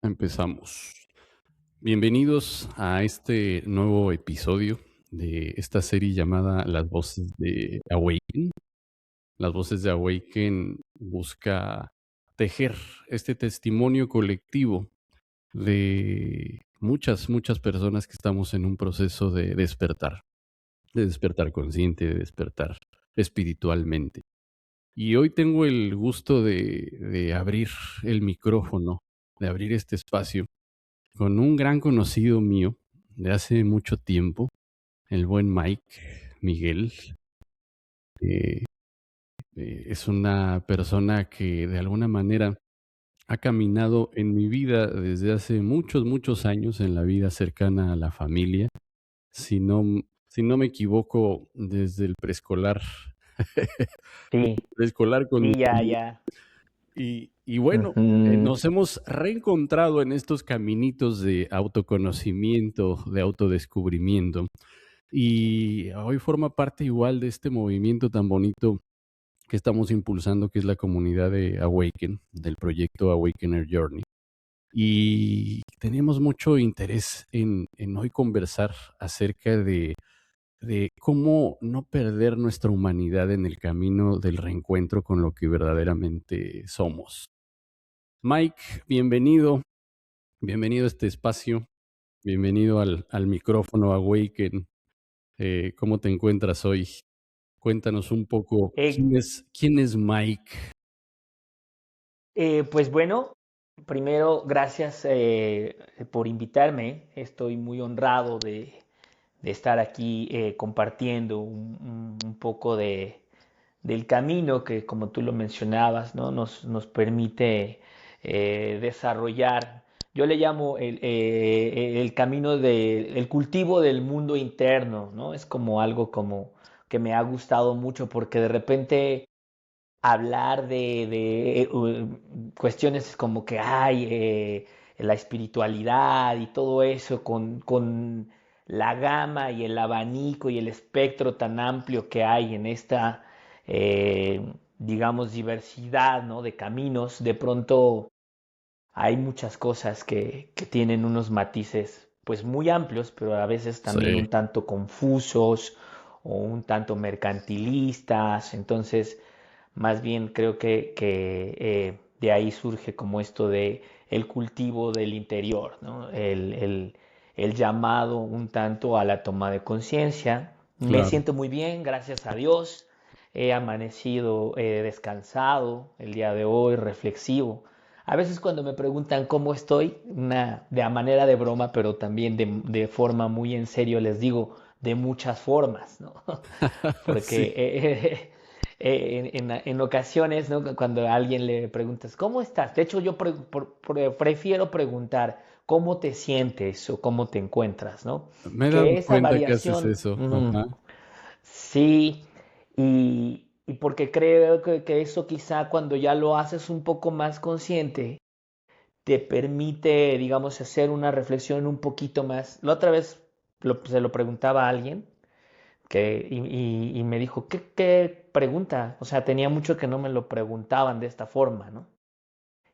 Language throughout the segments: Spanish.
Empezamos. Bienvenidos a este nuevo episodio de esta serie llamada Las Voces de Awaken. Las Voces de Awaken busca tejer este testimonio colectivo de muchas personas que estamos en un proceso de despertar consciente, de despertar espiritualmente. Y hoy tengo el gusto de abrir el micrófono, de abrir este espacio con un gran conocido mío de hace mucho tiempo, el buen Mike Miguel. eh, es una persona que de alguna manera ha caminado en mi vida desde hace muchos años, en la vida cercana a la familia. Si no, si no me equivoco, desde el preescolar, Sí, preescolar con mi sí, ya, familia. ya. Y bueno, Ujú. nos hemos reencontrado en estos caminitos de autoconocimiento, de autodescubrimiento. Y hoy forma parte igual de este movimiento tan bonito que estamos impulsando, que es la comunidad de Awaken, del proyecto Awakener Journey. Y tenemos mucho interés en hoy conversar acerca de cómo no perder nuestra humanidad en el camino del reencuentro con lo que verdaderamente somos. Mike, bienvenido, bienvenido a este espacio, bienvenido al micrófono Awaken. ¿Cómo te encuentras hoy? Cuéntanos un poco, Eh, ¿quién es Mike? pues bueno, primero, gracias por invitarme. Estoy muy honrado de estar aquí compartiendo un poco del camino que, como tú lo mencionabas, ¿no? Nos permite desarrollar. Yo le llamo el camino el cultivo del mundo interno, ¿no? Es como algo como que me ha gustado mucho porque de repente hablar de cuestiones como que hay la espiritualidad y todo eso con la gama y el abanico y el espectro tan amplio que hay en esta, digamos, diversidad, ¿no? De caminos, de pronto hay muchas cosas que tienen unos matices pues muy amplios, pero a veces también Sí, un tanto confusos o un tanto mercantilistas. Entonces, más bien creo que de ahí surge como esto de el cultivo del interior, ¿no? El llamado un tanto a la toma de conciencia. Me claro. siento muy bien, gracias a Dios. He amanecido descansado el día de hoy, reflexivo. A veces cuando me preguntan cómo estoy, de a manera de broma, pero también de forma muy en serio, les digo de muchas formas, ¿no? Sí, Porque en ocasiones, ¿no? Cuando a alguien le preguntas, ¿cómo estás? De hecho, yo prefiero preguntar, ¿cómo te sientes o cómo te encuentras, ¿no? me he dado Que esa cuenta que haces variación, eso. Ajá. sí, y porque creo que eso quizá cuando ya lo haces un poco más consciente, te permite, digamos, hacer una reflexión un poquito más. La otra vez se lo preguntaba a alguien y me dijo, ¿qué pregunta? O sea, tenía mucho que no me lo preguntaban de esta forma, ¿no?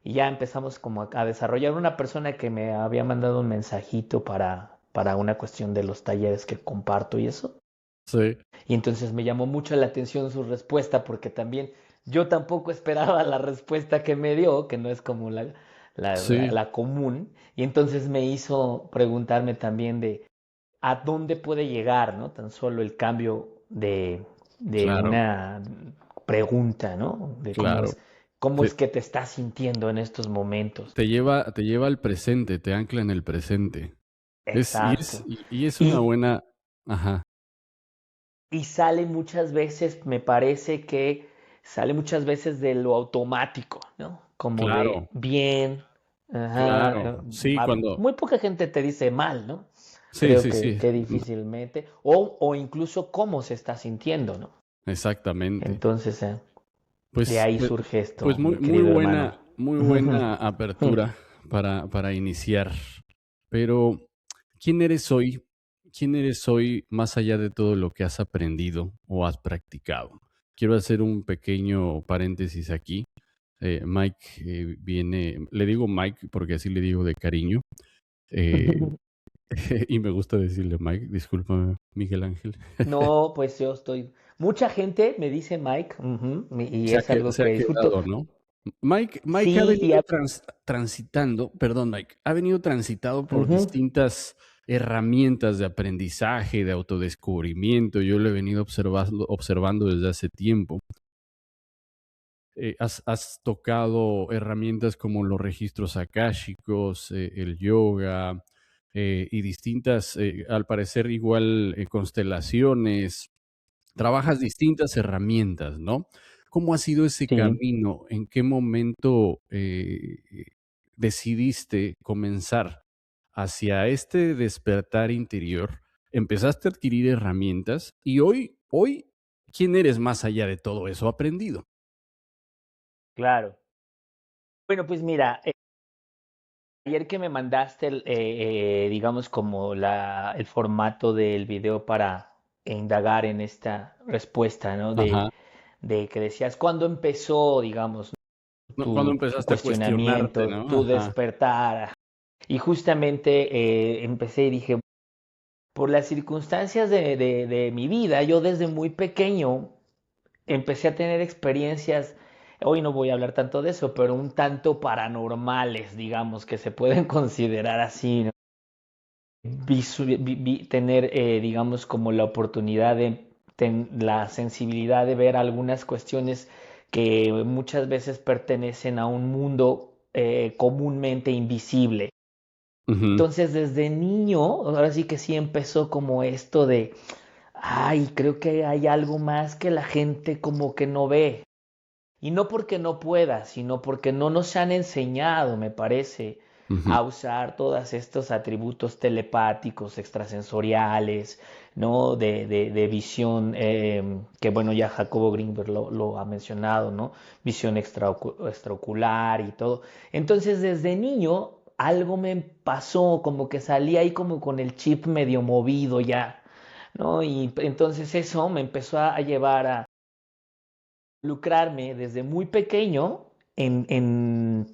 Y ya empezamos como a desarrollar una persona que me había mandado un mensajito para una cuestión de los talleres que comparto y eso. Sí, Y entonces me llamó mucho la atención su respuesta porque también yo tampoco esperaba la respuesta que me dio, que no es como sí, la común. Y entonces me hizo preguntarme también de a dónde puede llegar, ¿no? Tan solo el cambio de claro, una pregunta, ¿no? De claro. cómo es Te, que te estás sintiendo en estos momentos. te lleva al presente, te ancla en el presente. Exacto. Y es una Y, buena, ajá, y sale muchas veces, me parece que sale muchas veces de lo automático, ¿no? Como de claro, bien, ajá, claro. Sí, cuando, muy poca gente te dice mal, ¿no? sí, Creo sí, sí, que difícilmente, o incluso cómo se está sintiendo, ¿no? exactamente. Entonces, de Pues, ahí pues, surge pues esto, mi querido hermano. muy buena apertura para iniciar. Pero, ¿quién eres hoy? ¿Quién eres hoy más allá de todo lo que has aprendido o has practicado? Quiero hacer un pequeño paréntesis aquí. Mike viene, le digo Mike porque así le digo de cariño, eh, y me gusta decirle Mike, discúlpame, Miguel Ángel. No, pues yo estoy. Mucha gente me dice Mike, y es algo Se ha que disfruto. quedado, ¿no? Mike ha Sí, venido transitando, perdón, Mike, ha venido transitado por ujú, distintas herramientas de aprendizaje, de autodescubrimiento. Yo lo he venido observando desde hace tiempo. Has tocado herramientas como los registros akáshicos, el yoga, y distintas, al parecer igual, constelaciones. Trabajas distintas herramientas, ¿no? ¿Cómo ha sido ese sí, camino? ¿En qué momento, decidiste comenzar hacia este despertar interior? ¿Empezaste a adquirir herramientas? Y hoy, ¿quién eres más allá de todo eso aprendido? claro. Bueno, pues mira, ayer que me mandaste digamos, como el formato del video para indagar en esta respuesta, ¿no? Ajá. De que decías, ¿cuándo empezó, digamos, No, ¿cuándo tu empezaste a cuestionarte, cuestionamiento, no? tu Ajá. despertar? Y justamente empecé y dije, por las circunstancias de mi vida, yo desde muy pequeño empecé a tener experiencias, hoy no voy a hablar tanto de eso, pero un tanto paranormales, digamos, que se pueden considerar así, ¿no? Tener, digamos, como la oportunidad de la sensibilidad de ver algunas cuestiones que muchas veces pertenecen a un mundo comúnmente invisible. Ujú, Entonces, desde niño, ahora sí que sí empezó como esto de, ay, creo que hay algo más que la gente como que no ve. Y no porque no pueda, sino porque no nos han enseñado, me parece, ujú. a usar todos estos atributos telepáticos, extrasensoriales, ¿no? De visión, que bueno, ya Jacobo Greenberg lo ha mencionado, ¿no? Visión extraocular y todo. Entonces, desde niño, algo me pasó, como que salí ahí como con el chip medio movido ya, ¿no? Y entonces eso me empezó a llevar a lucrarme desde muy pequeño en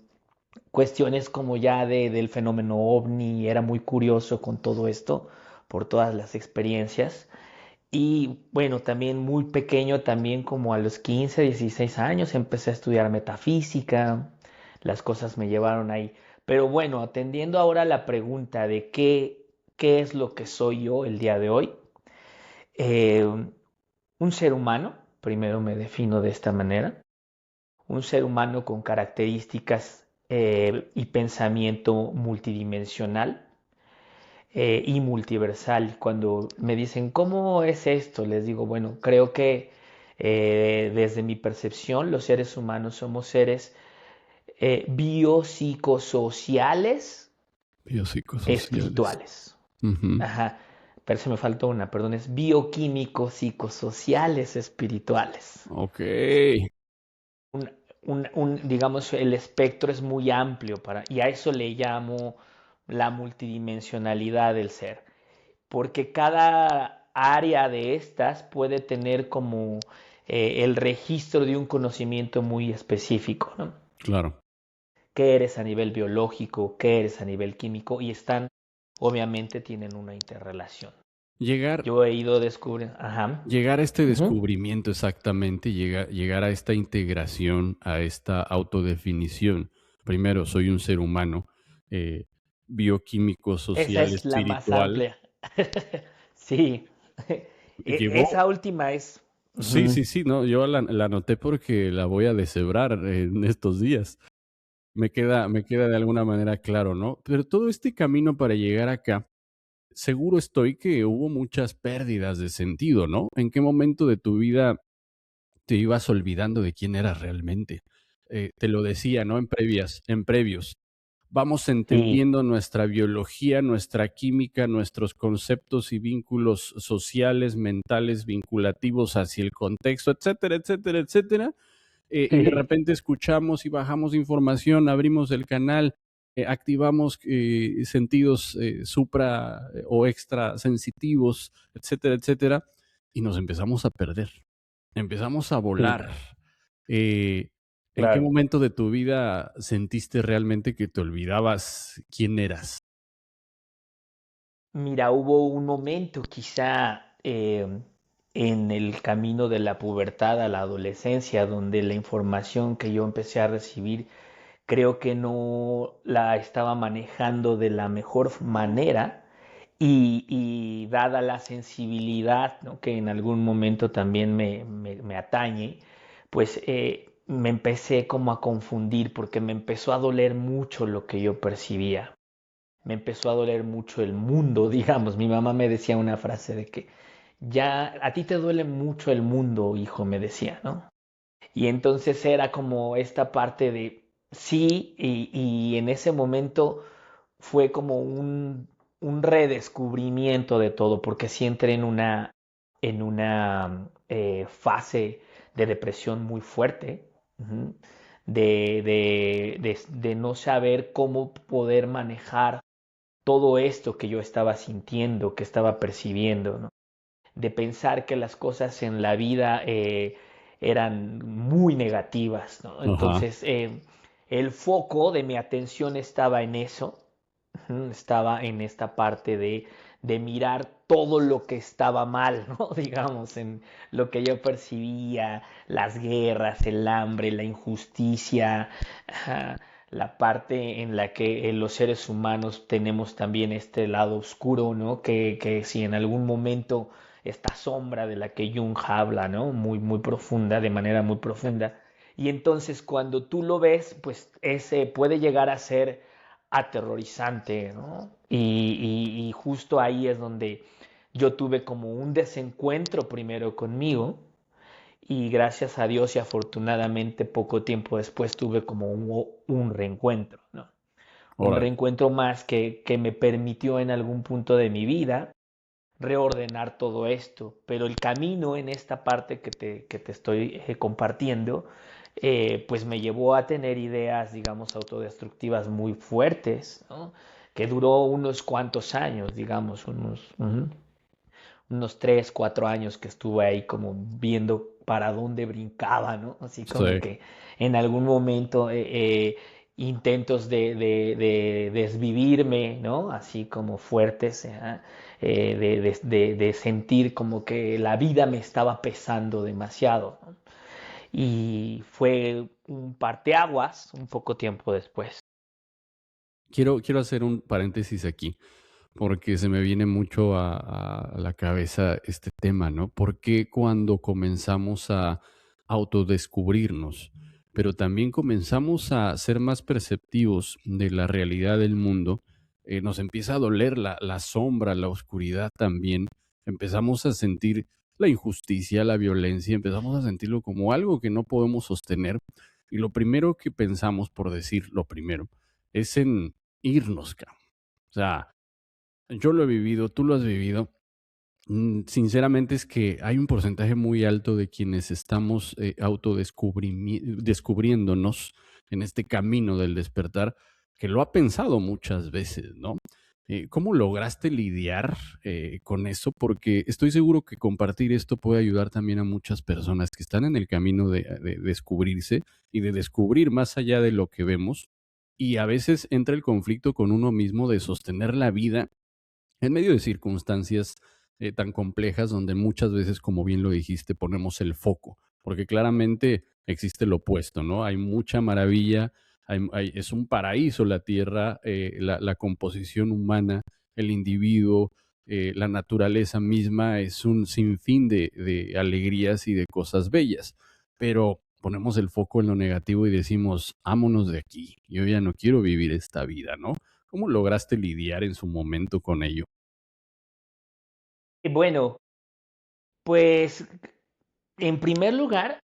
cuestiones como ya del fenómeno ovni, era muy curioso con todo esto, por todas las experiencias. Y bueno, también muy pequeño, también como a los 15 16 años, empecé a estudiar metafísica, las cosas me llevaron ahí. Pero bueno, atendiendo ahora a la pregunta de qué es lo que soy yo el día de hoy, eh, un ser humano, primero me defino de esta manera, un ser humano con características y pensamiento multidimensional y multiversal. Cuando me dicen, ¿cómo es esto? Les digo, bueno, creo que desde mi percepción los seres humanos somos seres biopsicosociales Biopsicosociales. espirituales. Ujú. Ajá, pero se me faltó una, perdón, es bioquímicos psicosociales espirituales. Okey. un, digamos, el espectro es muy amplio y a eso le llamo la multidimensionalidad del ser, porque cada área de estas puede tener como el registro de un conocimiento muy específico, ¿no? Claro. ¿Qué eres a nivel biológico? ¿Qué eres a nivel químico? Y están, obviamente, tienen una interrelación. Llegar Yo he ido descubriendo, ajá, Llegar a este ujú. descubrimiento exactamente, llegar a esta integración, a esta autodefinición. Primero, soy un ser humano, eh, bioquímico, Esa social, es la más espiritual. amplia. Sí. Llevó Esa última es. Sí, Ujú. sí, sí, no, yo la anoté porque la voy a deshebrar en estos días. Me queda de alguna manera claro, ¿no? Pero todo este camino para llegar acá, seguro estoy que hubo muchas pérdidas de sentido, ¿no? ¿En qué momento de tu vida te ibas olvidando de quién eras realmente? Te lo decía, ¿no? En previos. Vamos Sí, entendiendo nuestra biología, nuestra química, nuestros conceptos y vínculos sociales, mentales, vinculativos hacia el contexto, etcétera, etcétera, etcétera. Y de sí, repente escuchamos y bajamos información, abrimos el canal, activamos sentidos supra o extra sensitivos, etcétera, etcétera, y nos empezamos a perder. Empezamos a sí, volar. Eh, ¿En qué claro. momento de tu vida sentiste realmente que te olvidabas quién eras? Mira, hubo un momento quizá en el camino de la pubertad a la adolescencia donde la información que yo empecé a recibir creo que no la estaba manejando de la mejor manera y dada la sensibilidad, ¿no?, que en algún momento también me atañe, pues me empecé como a confundir porque me empezó a doler mucho lo que yo percibía. Me empezó a doler mucho el mundo, digamos. Mi mamá me decía una frase de que ya a ti te duele mucho el mundo, hijo, me decía, ¿no? Y entonces era como esta parte de sí, y en ese momento fue como un redescubrimiento de todo, porque sí entré en una fase de depresión muy fuerte, uh-huh, de no saber cómo poder manejar todo esto que yo estaba sintiendo, que estaba percibiendo, ¿no? De pensar que las cosas en la vida eran muy negativas, ¿no? Ajá. Entonces, el foco de mi atención estaba en eso, estaba en esta parte de mirar todo lo que estaba mal, ¿no? Digamos, en lo que yo percibía, las guerras, el hambre, la injusticia, la parte en la que los seres humanos tenemos también este lado oscuro, ¿no? Que si en algún momento esta sombra de la que Jung habla, ¿no? Muy, muy profunda, de manera muy profunda. Y entonces cuando tú lo ves, pues ese puede llegar a ser aterrorizante, ¿no? Y justo ahí es donde yo tuve como un desencuentro primero conmigo y gracias a Dios y afortunadamente poco tiempo después tuve como un reencuentro, ¿no? Un Órale. reencuentro más que me permitió en algún punto de mi vida reordenar todo esto, pero el camino en esta parte que te estoy compartiendo, pues me llevó a tener ideas, digamos, autodestructivas muy fuertes, ¿no? Que duró unos cuantos años, digamos, unos 3, 4 años que estuve ahí como viendo para dónde brincaba, ¿no? Así como Sí. que en algún momento intentos de desvivirme, ¿no? Así como fuertes, de sentir como que la vida me estaba pesando demasiado, ¿no? Y fue un parteaguas un poco tiempo después. Quiero hacer un paréntesis aquí, porque se me viene mucho a la cabeza este tema, ¿no? Porque cuando comenzamos a autodescubrirnos, pero también comenzamos a ser más perceptivos de la realidad del mundo, nos empieza a doler la sombra, la oscuridad también. Empezamos a sentir la injusticia, la violencia, empezamos a sentirlo como algo que no podemos sostener. Y lo primero que pensamos, por decir lo primero, es en irnos, cabrón. O sea, yo lo he vivido, tú lo has vivido. Sinceramente es que hay un porcentaje muy alto de quienes estamos descubriéndonos en este camino del despertar, que lo ha pensado muchas veces, ¿no? ¿Cómo lograste lidiar con eso? Porque estoy seguro que compartir esto puede ayudar también a muchas personas que están en el camino de descubrirse y de descubrir más allá de lo que vemos. Y a veces entra el conflicto con uno mismo de sostener la vida en medio de circunstancias tan complejas donde muchas veces, como bien lo dijiste, ponemos el foco, porque claramente existe lo opuesto, ¿no? Hay mucha maravilla, es un paraíso la tierra, la composición humana, el individuo, la naturaleza misma es un sinfín de alegrías y de cosas bellas, pero ponemos el foco en lo negativo y decimos, vámonos de aquí, yo ya no quiero vivir esta vida, ¿no? ¿Cómo lograste lidiar en su momento con ello? Y bueno, pues en primer lugar,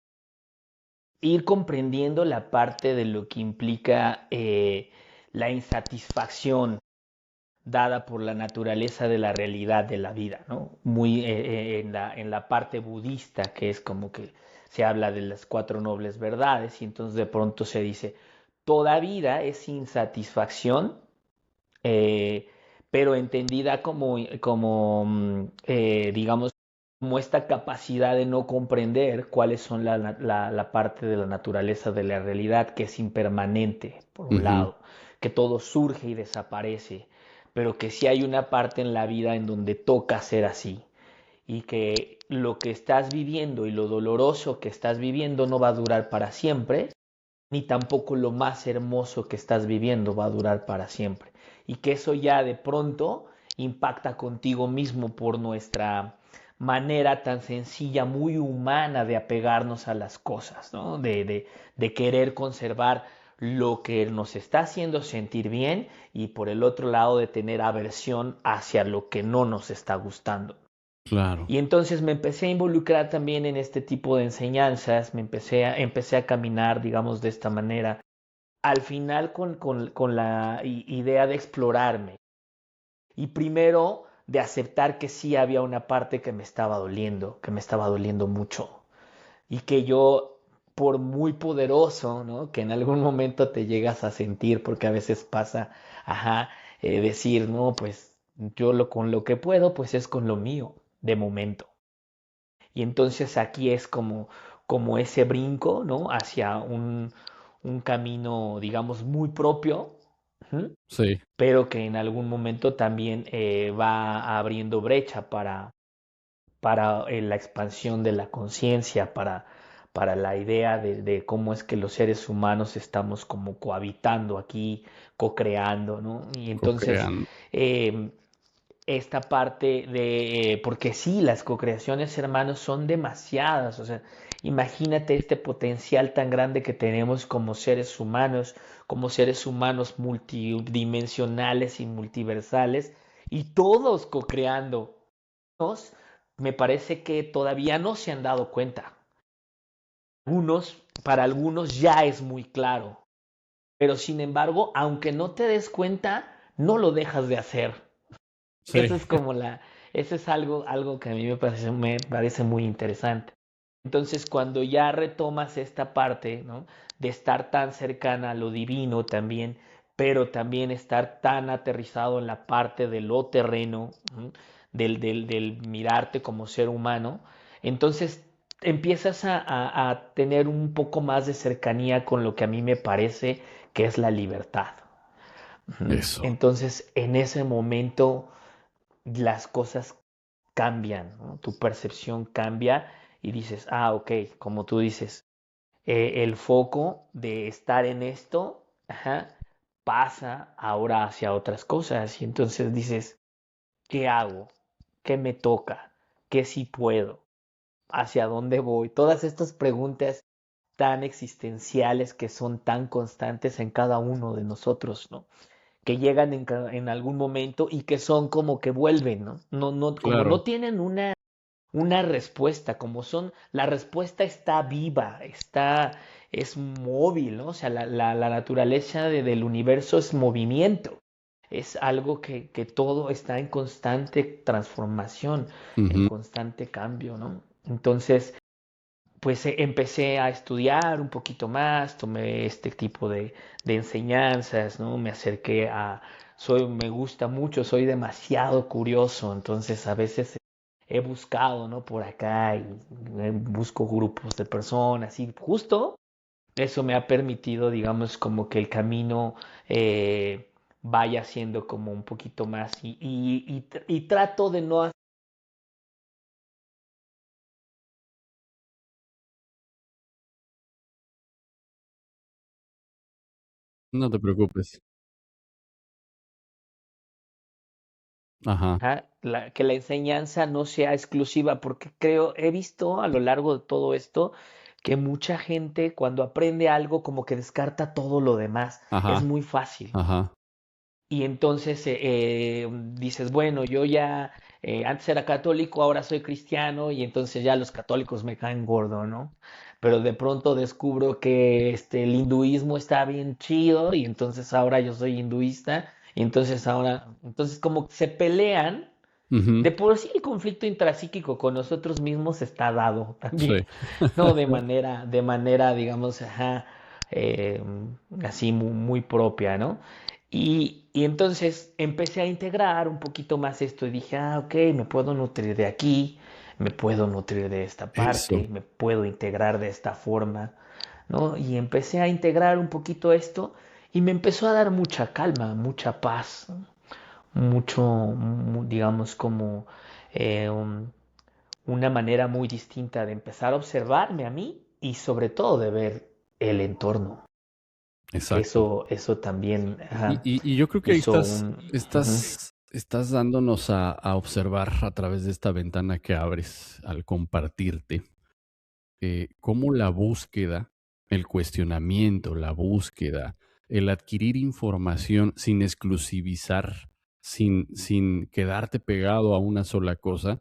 ir comprendiendo la parte de lo que implica la insatisfacción dada por la naturaleza de la realidad de la vida, ¿no? Muy en la parte budista, que es como que se habla de las cuatro nobles verdades, y entonces de pronto se dice, toda vida es insatisfacción, eh, pero entendida como digamos, como esta capacidad de no comprender cuáles son la parte de la naturaleza de la realidad que es impermanente, por un Ujú. lado, que todo surge y desaparece, pero que sí hay una parte en la vida en donde toca ser así y que lo que estás viviendo y lo doloroso que estás viviendo no va a durar para siempre, ni tampoco lo más hermoso que estás viviendo va a durar para siempre. Y que eso ya de pronto impacta contigo mismo por nuestra manera tan sencilla, muy humana de apegarnos a las cosas, ¿no? De querer conservar lo que nos está haciendo sentir bien y por el otro lado de tener aversión hacia lo que no nos está gustando. Claro. Y entonces me empecé a involucrar también en este tipo de enseñanzas, empecé a caminar, digamos, de esta manera. Al final con la idea de explorarme y primero de aceptar que sí había una parte que me estaba doliendo mucho y que yo, por muy poderoso, ¿no? Que en algún momento te llegas a sentir, porque a veces pasa, ajá, decir, no, pues con lo que puedo, pues es con lo mío, de momento. Y entonces aquí es como ese brinco, ¿no? Hacia un camino, digamos, muy propio, ¿sí? Sí, Pero que en algún momento también va abriendo brecha para la expansión de la conciencia, para la idea de cómo es que los seres humanos estamos como cohabitando aquí, co-creando, ¿no? Y entonces, co-creando. eh, esta parte porque sí, las co-creaciones, hermanos, son demasiadas, o sea, imagínate este potencial tan grande que tenemos como seres humanos multidimensionales y multiversales, y todos co-creando. Me parece que todavía no se han dado cuenta. Para algunos ya es muy claro, pero sin embargo, aunque no te des cuenta, no lo dejas de hacer. Eso Sí, es como eso es algo que a mí me parece muy interesante. Entonces, cuando ya retomas esta parte, ¿no? De estar tan cercana a lo divino también, pero también estar tan aterrizado en la parte de lo terreno, ¿no? Del mirarte como ser humano, entonces empiezas a tener un poco más de cercanía con lo que a mí me parece que es la libertad. eso. Entonces, en ese momento las cosas cambian, ¿no? Tu percepción cambia y dices, ah, ok, como tú dices, el foco de estar en esto, ajá, pasa ahora hacia otras cosas y entonces dices, ¿qué hago? ¿Qué me toca? ¿Qué sí puedo? ¿Hacia dónde voy? Todas estas preguntas tan existenciales que son tan constantes en cada uno de nosotros, ¿no? Que llegan en algún momento y que son como que vuelven, ¿no? Como Claro. no tienen una respuesta, la respuesta está viva, es móvil, ¿no? O sea, la naturaleza del universo es movimiento, es algo que todo está en constante transformación, en Ujú. constante cambio, ¿no? Entonces, pues empecé a estudiar un poquito más, tomé este tipo de enseñanzas, ¿no? Me acerqué me gusta mucho, soy demasiado curioso, entonces a veces he buscado, ¿no? Por acá y busco grupos de personas y justo eso me ha permitido, digamos, como que el camino vaya siendo como un poquito más y trato de no. No te preocupes. Ajá, Ajá, que la enseñanza no sea exclusiva, porque he visto a lo largo de todo esto que mucha gente cuando aprende algo como que descarta todo lo demás, es ajá, muy fácil. ajá. Y entonces dices, bueno, yo ya antes era católico, ahora soy cristiano y entonces ya los católicos me caen gordo, ¿no? Pero de pronto descubro que el hinduismo está bien chido y entonces ahora yo soy hinduista y entonces como que se pelean. Ujú. De por sí el conflicto intrapsíquico con nosotros mismos está dado también, Sí. ¿no? De manera, digamos, ajá, eh, así muy propia, ¿no? Y entonces empecé a integrar un poquito más esto y dije, ah, ok, me puedo nutrir de aquí, me puedo nutrir de esta Eso, parte, me puedo integrar de esta forma, ¿no? Y empecé a integrar un poquito esto y me empezó a dar mucha calma, mucha paz, mucho, digamos, como eh, un- una manera muy distinta de empezar a observarme a mí y sobre todo de ver el entorno, que exacto. eso también Y, y yo creo que ahí hizo estás, un... Ujú. estás dándonos a observar a través de esta ventana que abres al compartirte cómo la búsqueda, el cuestionamiento, la búsqueda, el adquirir información sin exclusivizar, sin quedarte pegado a una sola cosa,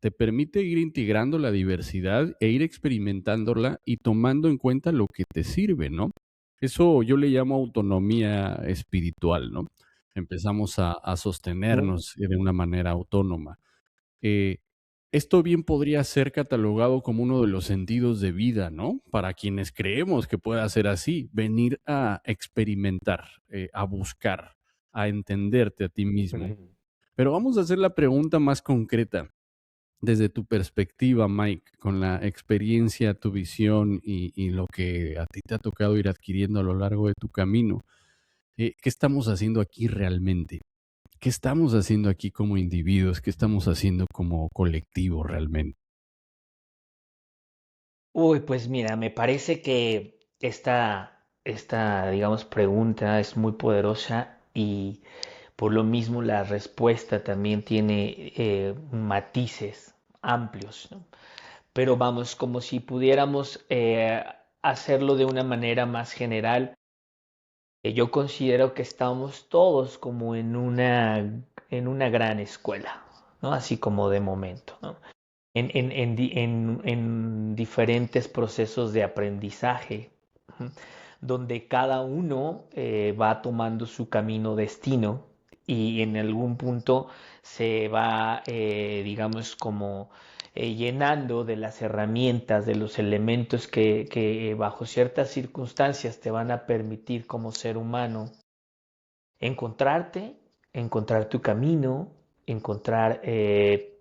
te permite ir integrando la diversidad e ir experimentándola y tomando en cuenta lo que te sirve, ¿no? Eso yo le llamo autonomía espiritual, ¿no? Empezamos a sostenernos de una manera autónoma. Eh, Esto bien podría ser catalogado como uno de los sentidos de vida, ¿no? Para quienes creemos que pueda ser así, venir a experimentar, a buscar, a entenderte a ti mismo. Ujú. Pero vamos a hacer la pregunta más concreta. Desde tu perspectiva, Mike, con la experiencia, tu visión y lo que a ti te ha tocado ir adquiriendo a lo largo de tu camino, ¿qué estamos haciendo aquí realmente? ¿Qué estamos haciendo aquí como individuos? ¿Qué estamos haciendo como colectivo realmente? Uy, pues mira, me parece que esta, digamos, pregunta es muy poderosa y por lo mismo la respuesta también tiene matices amplios, ¿no? Pero vamos, como si pudiéramos hacerlo de una manera más general, yo considero que estamos todos como en una gran escuela, ¿no? Así como de momento, ¿no? En diferentes procesos de aprendizaje, ¿no? Donde cada uno va tomando su camino destino y en algún punto se va, digamos, como llenando de las herramientas, de los elementos que bajo ciertas circunstancias te van a permitir como ser humano encontrarte, encontrar tu camino, encontrar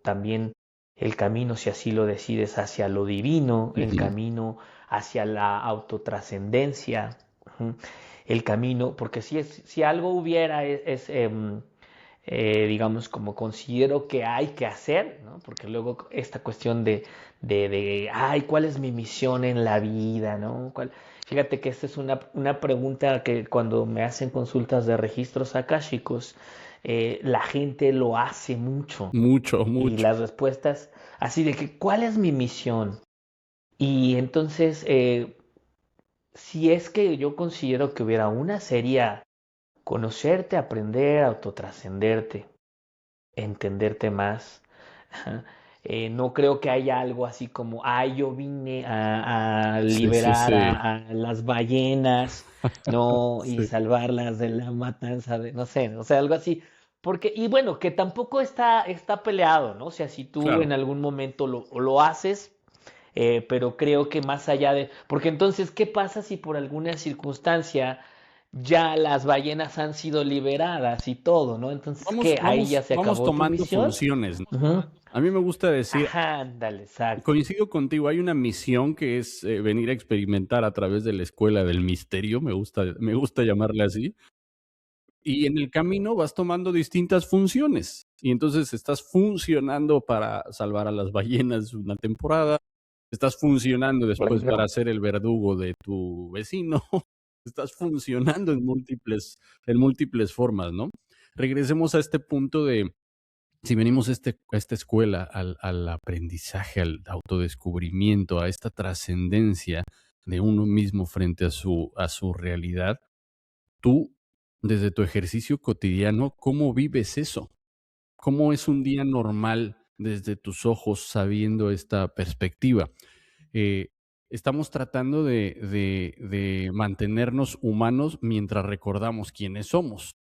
también el camino, si así lo decides, hacia lo divino, el Ujú. camino hacia la autotrascendencia, el camino, porque si algo hubiera digamos, como considero que hay que hacer, ¿no? Porque luego esta cuestión ay, ¿cuál es mi misión en la vida, ¿no? Fíjate que esta es una pregunta que cuando me hacen consultas de registros akáshicos, la gente lo hace mucho Mucho, y mucho. las respuestas así de que, ¿cuál es mi misión? Y entonces, si es que yo considero que hubiera una, sería conocerte, aprender, autotrascenderte, entenderte más. No creo que haya algo así como, ay, yo vine a Sí, sí, liberar sí. a las ballenas, no, y Sí, salvarlas de la matanza de, no sé, o sea, algo así. Porque, y bueno, que tampoco está peleado, ¿no? O sea, si tú claro. en algún momento lo haces, pero creo que más allá de, porque entonces, ¿qué pasa si por alguna circunstancia ya las ballenas han sido liberadas y todo, ¿no? Entonces, ¿qué? ¿Ahí ya se Vamos acabó tu tomando misión? funciones, ¿no? Ujú. A mí me gusta decir, Ajá, ándale, exacto. coincido contigo, hay una misión que es venir a experimentar a través de la escuela del misterio, me gusta llamarle así, y en el camino vas tomando distintas funciones. Y entonces estás funcionando para salvar a las ballenas una temporada, estás funcionando después para Claro. ser el verdugo de tu vecino, estás funcionando en múltiples formas, ¿no? Regresemos a este punto de si venimos a esta escuela, al aprendizaje, al autodescubrimiento, a esta trascendencia de uno mismo frente a su realidad, tú, desde tu ejercicio cotidiano, ¿cómo vives eso? ¿Cómo es un día normal desde tus ojos sabiendo esta perspectiva? Eh, Estamos tratando de mantenernos humanos mientras recordamos quiénes somos.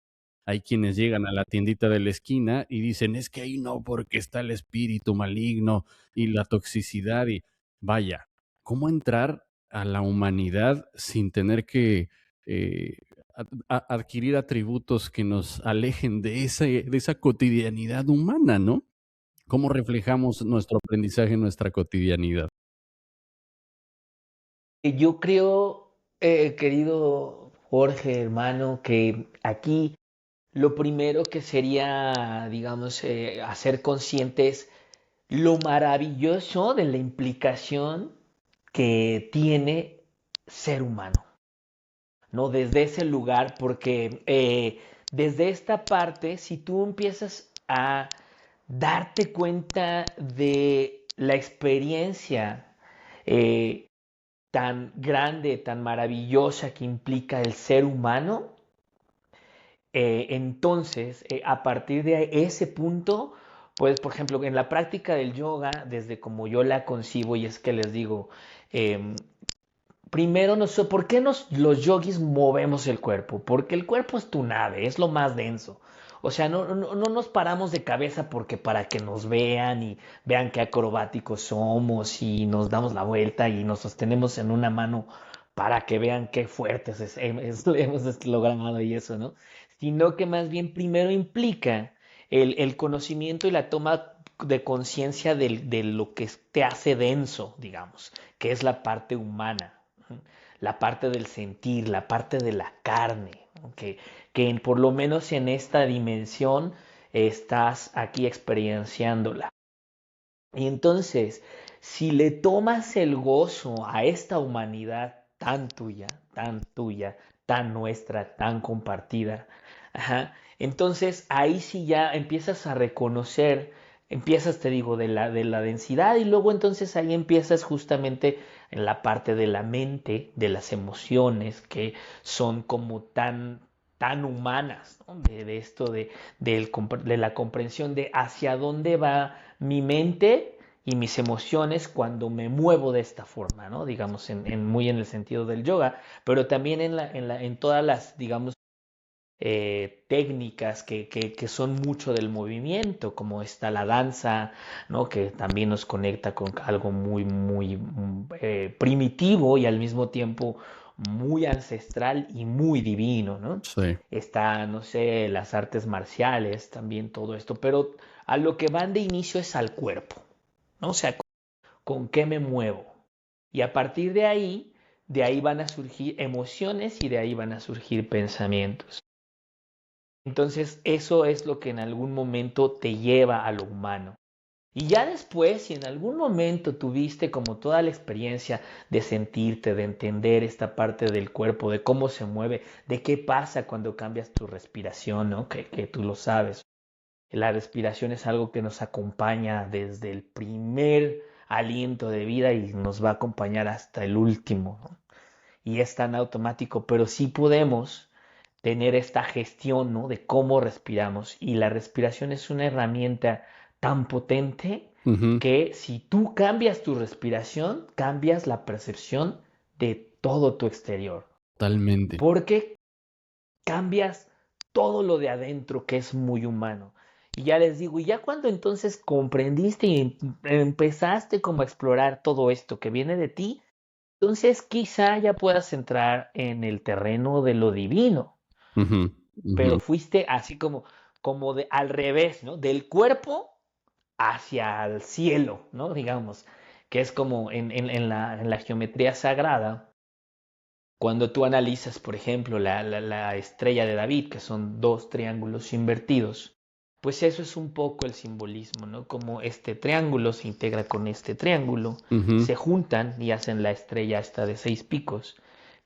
Hay quienes llegan a la tiendita de la esquina y dicen, es que ahí no, porque está el espíritu maligno y la toxicidad y vaya, ¿cómo entrar a la humanidad sin tener que eh, adquirir atributos que nos alejen de esa cotidianidad humana, ¿no? ¿Cómo reflejamos nuestro aprendizaje en nuestra cotidianidad? Yo creo, querido Jorge, hermano, que aquí lo primero que sería, digamos, hacer conscientes lo maravilloso de la implicación que tiene ser humano, ¿no? Desde ese lugar, porque desde esta parte, si tú empiezas a darte cuenta de la experiencia eh, tan grande, tan maravillosa que implica el ser humano, entonces, a partir de ese punto, pues, por ejemplo, en la práctica del yoga, desde como yo la concibo, y es que les digo, eh, primero, no sé, ¿por qué los yogis movemos el cuerpo? Porque el cuerpo es tu nave, es lo más denso. O sea, no nos paramos de cabeza porque para que nos vean y vean qué acrobáticos somos y nos damos la vuelta y nos sostenemos en una mano para que vean qué fuertes hemos logrado y eso, ¿no? Sino que más bien primero implica el conocimiento y la toma de conciencia de lo que te hace denso, digamos, que es la parte humana, la parte del sentir, la parte de la carne, que por lo menos en esta dimensión estás aquí experienciándola. Y entonces, si le tomas el gozo a esta humanidad tan tuya, tan nuestra, tan compartida, ajá, entonces ahí sí ya empiezas a reconocer, empiezas, te digo, de la densidad y luego entonces ahí empiezas justamente en la parte de la mente, de las emociones que son como tan humanas, ¿no? De esto de la comprensión de hacia dónde va mi mente y mis emociones cuando me muevo de esta forma, ¿no? Digamos, muy en el sentido del yoga, pero también en todas las, digamos, técnicas que son mucho del movimiento, como está la danza, ¿no? Que también nos conecta con algo muy primitivo y al mismo tiempo muy ancestral y muy divino, ¿no? Sí, Está, no sé, las artes marciales, también todo esto, pero a lo que van de inicio es al cuerpo, ¿no? O sea, con qué me muevo. Y a partir de ahí van a surgir emociones y de ahí van a surgir pensamientos. Entonces, eso es lo que en algún momento te lleva a lo humano. Y ya después, si en algún momento tuviste como toda la experiencia de sentirte, de entender esta parte del cuerpo, de cómo se mueve, de qué pasa cuando cambias tu respiración, ¿no? Que tú lo sabes. La respiración es algo que nos acompaña desde el primer aliento de vida y nos va a acompañar hasta el último, ¿no? Y es tan automático, pero sí podemos tener esta gestión, ¿no? De cómo respiramos. Y la respiración es una herramienta tan potente ujú, que si tú cambias tu respiración, cambias la percepción de todo tu exterior. totalmente. Porque cambias todo lo de adentro que es muy humano. Y ya les digo, y ya cuando entonces comprendiste y empezaste como a explorar todo esto que viene de ti, entonces quizá ya puedas entrar en el terreno de lo divino, Ujú, ujú. pero fuiste así como de al revés, ¿no? Del cuerpo hacia el cielo, ¿no? Digamos, que es como en la geometría sagrada, cuando tú analizas, por ejemplo, la estrella de David, que son dos triángulos invertidos, pues eso es un poco el simbolismo, ¿no? Como este triángulo se integra con este triángulo, Ujú. se juntan y hacen la estrella esta de 6 picos,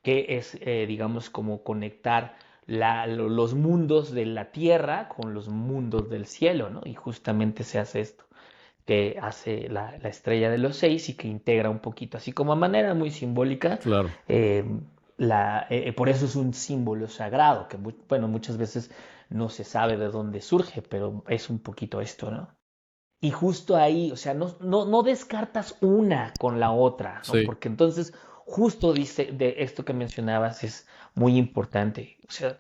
que es, digamos, como conectar los mundos de la tierra con los mundos del cielo, ¿no? Y justamente se hace esto que hace la estrella de los 6 y que integra un poquito, así como a manera muy simbólica, Claro. eh, por eso es un símbolo sagrado, que bueno, muchas veces no se sabe de dónde surge, pero es un poquito esto, ¿no? Y justo ahí, o sea, no descartas una con la otra, ¿no? Sí. Porque entonces, justo dice de esto que mencionabas es muy importante. O sea,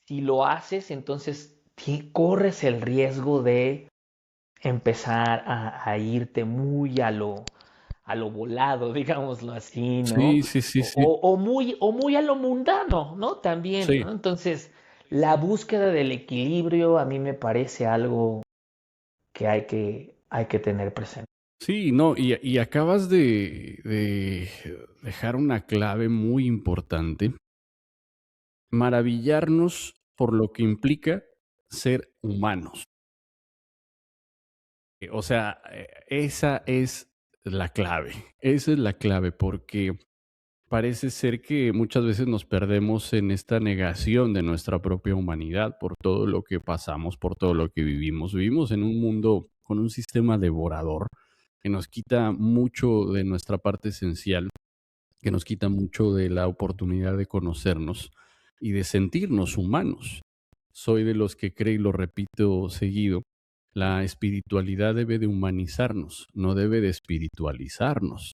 si lo haces, entonces corres el riesgo de empezar a irte muy a lo volado, digámoslo así, ¿no? Sí, sí, sí, O, sí. o muy a lo mundano, ¿no? También, Sí. ¿no? Entonces, la búsqueda del equilibrio a mí me parece algo que hay que tener presente. Sí, no, y acabas de dejar una clave muy importante, maravillarnos por lo que implica ser humanos. O sea, esa es la clave, esa es la clave, porque parece ser que muchas veces nos perdemos en esta negación de nuestra propia humanidad por todo lo que pasamos, por todo lo que vivimos. Vivimos en un mundo con un sistema devorador que nos quita mucho de nuestra parte esencial, que nos quita mucho de la oportunidad de conocernos y de sentirnos humanos. Soy de los que cree, y lo repito seguido, la espiritualidad debe de humanizarnos, no debe de espiritualizarnos.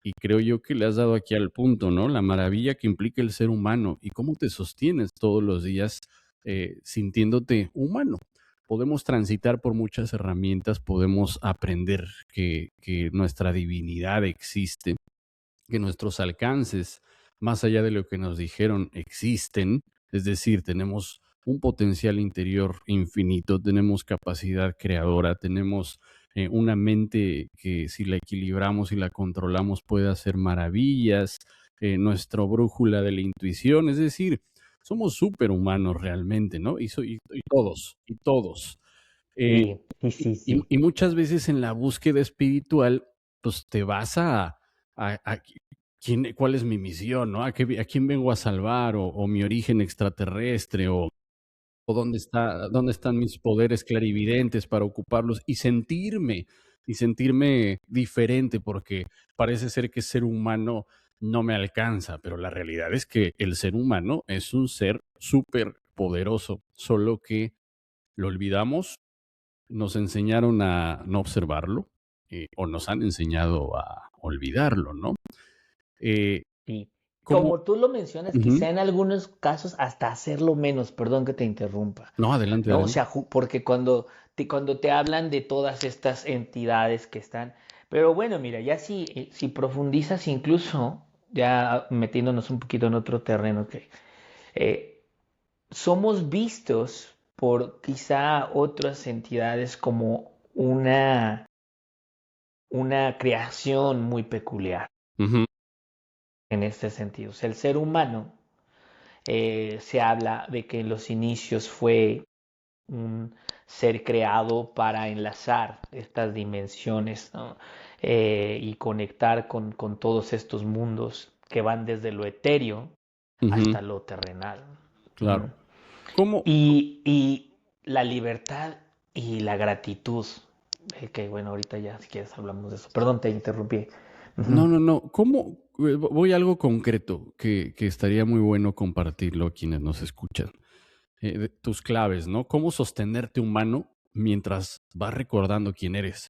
Y creo yo que le has dado aquí al punto, ¿no? La maravilla que implica el ser humano y cómo te sostienes todos los días sintiéndote humano. Podemos transitar por muchas herramientas, podemos aprender que nuestra divinidad existe, que nuestros alcances, más allá de lo que nos dijeron, existen, es decir, tenemos un potencial interior infinito, tenemos capacidad creadora, tenemos una mente que si la equilibramos y la controlamos puede hacer maravillas, nuestra brújula de la intuición, es decir, somos superhumanos realmente, ¿no? Y todos. Eh, Sí, sí, sí, sí. y muchas veces en la búsqueda espiritual, pues te vas a cuál es mi misión, ¿no? A quién vengo a salvar, o mi origen extraterrestre, o dónde están mis poderes clarividentes para ocuparlos y sentirme diferente, porque parece ser que ser humano no me alcanza, pero la realidad es que el ser humano es un ser súper poderoso, solo que lo olvidamos, nos enseñaron a no observarlo, o nos han enseñado a olvidarlo, ¿no? Eh, Sí. ¿Cómo? Como tú lo mencionas, Ujú. quizá en algunos casos hasta hacerlo menos, perdón que te interrumpa, No, adelante, ¿no? O adelante. sea, porque cuando te hablan de todas estas entidades que están, pero bueno, mira, ya si profundizas incluso, ya metiéndonos un poquito en otro terreno, que somos vistos por quizá otras entidades como una creación muy peculiar Ujú, en este sentido. O sea, el ser humano se habla de que en los inicios fue un ser creado para enlazar estas dimensiones, ¿no? Y conectar con todos estos mundos que van desde lo etéreo ujú, hasta lo terrenal. claro. ¿Cómo? Y la libertad y la gratitud, que bueno, ahorita ya si quieres hablamos de eso. Perdón, te interrumpí. No, Ujú. no, no. ¿Cómo? Voy a algo concreto que estaría muy bueno compartirlo a quienes nos escuchan. Tus claves, ¿no? ¿Cómo sostenerte humano mientras vas recordando quién eres?